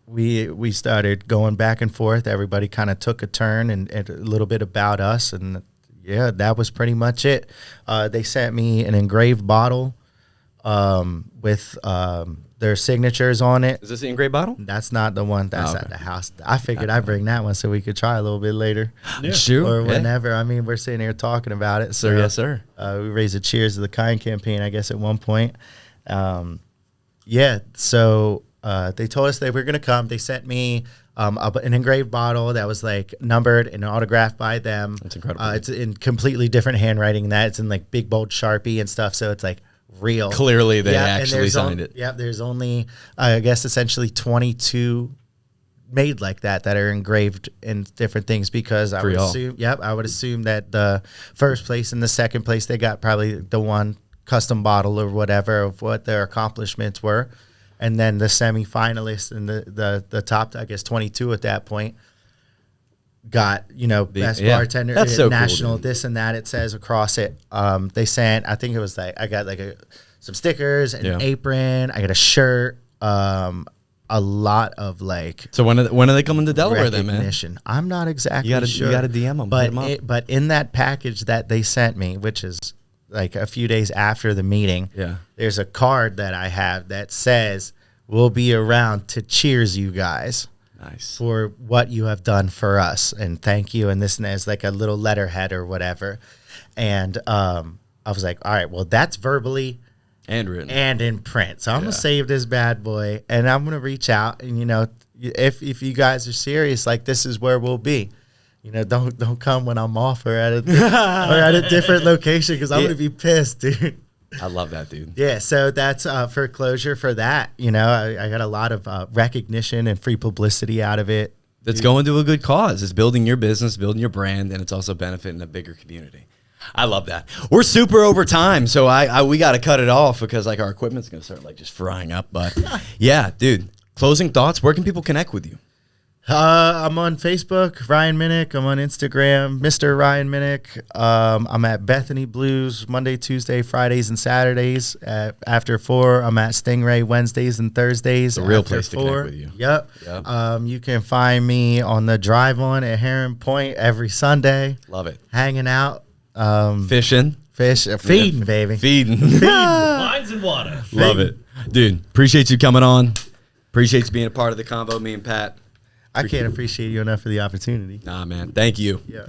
we started going back and forth. Everybody kind of took a turn and a little bit about us, and that was pretty much it. They sent me an engraved bottle with their signatures on it. Is this the engraved bottle? That's not the one that's at the house. I figured I'd bring that one so we could try a little bit later. Yeah. Sure. Or whenever. I mean, we're sitting here talking about it. So yes, sir. We raised a Cheers to the Kind campaign, I guess, at one point. So they told us they were going to come. They sent me an engraved bottle that was like numbered and autographed by them. That's incredible. It's in completely different handwriting than that. It's in like big, bold Sharpie and stuff. So it's like real. Clearly they actually signed it. Yeah, there's only, I guess, essentially 22 made like that are engraved in different things, because I would assume that the first place and the second place, they got probably the one custom bottle or whatever of what their accomplishments were. And then the semifinalists and the top, I guess, 22 at that point got, best bartender, that's so national, cool, this and that, it says across it. They sent, I think it was like, I got like some stickers, an apron, I got a shirt, a lot of like. So when are they coming to Delaware then, man? I'm not exactly sure. You got to DM them. But in that package that they sent me, which is like a few days after the meeting, there's a card that I have that says, we'll be around to cheers you guys. Nice. For what you have done for us, and thank you, and this and that is like a little letterhead or whatever. And I was like, all right, well, that's verbally and written and in print. So I'm gonna save this bad boy, and I'm gonna reach out, and if you guys are serious, like this is where we'll be. don't come when I'm off or at a different location because I'm gonna be pissed, dude. I love that, dude. Yeah, so that's for closure for that. I got a lot of recognition and free publicity out of it. That's going to a good cause. It's building your business, building your brand, and it's also benefiting a bigger community. I love that. We're super over time, so we got to cut it off because like our equipment's going to start like just frying up. But yeah, dude, closing thoughts. Where can people connect with you? I'm on Facebook, Ryan Minnick. I'm on Instagram, Mr. Ryan Minnick. I'm at Bethany Blues Monday, Tuesday, Fridays, and Saturdays after 4. I'm at Stingray Wednesdays and Thursdays. The real after place 4. to connect with you. Yep. You can find me on the drive on at Heron Point every Sunday. Love it. Hanging out. Fishing. Feeding, baby. Feeding. Lines and water. Love it. Dude, appreciate you coming on. Appreciate you being a part of the combo, me and Pat. I can't appreciate you enough for the opportunity. Nah, man. Thank you. Yeah.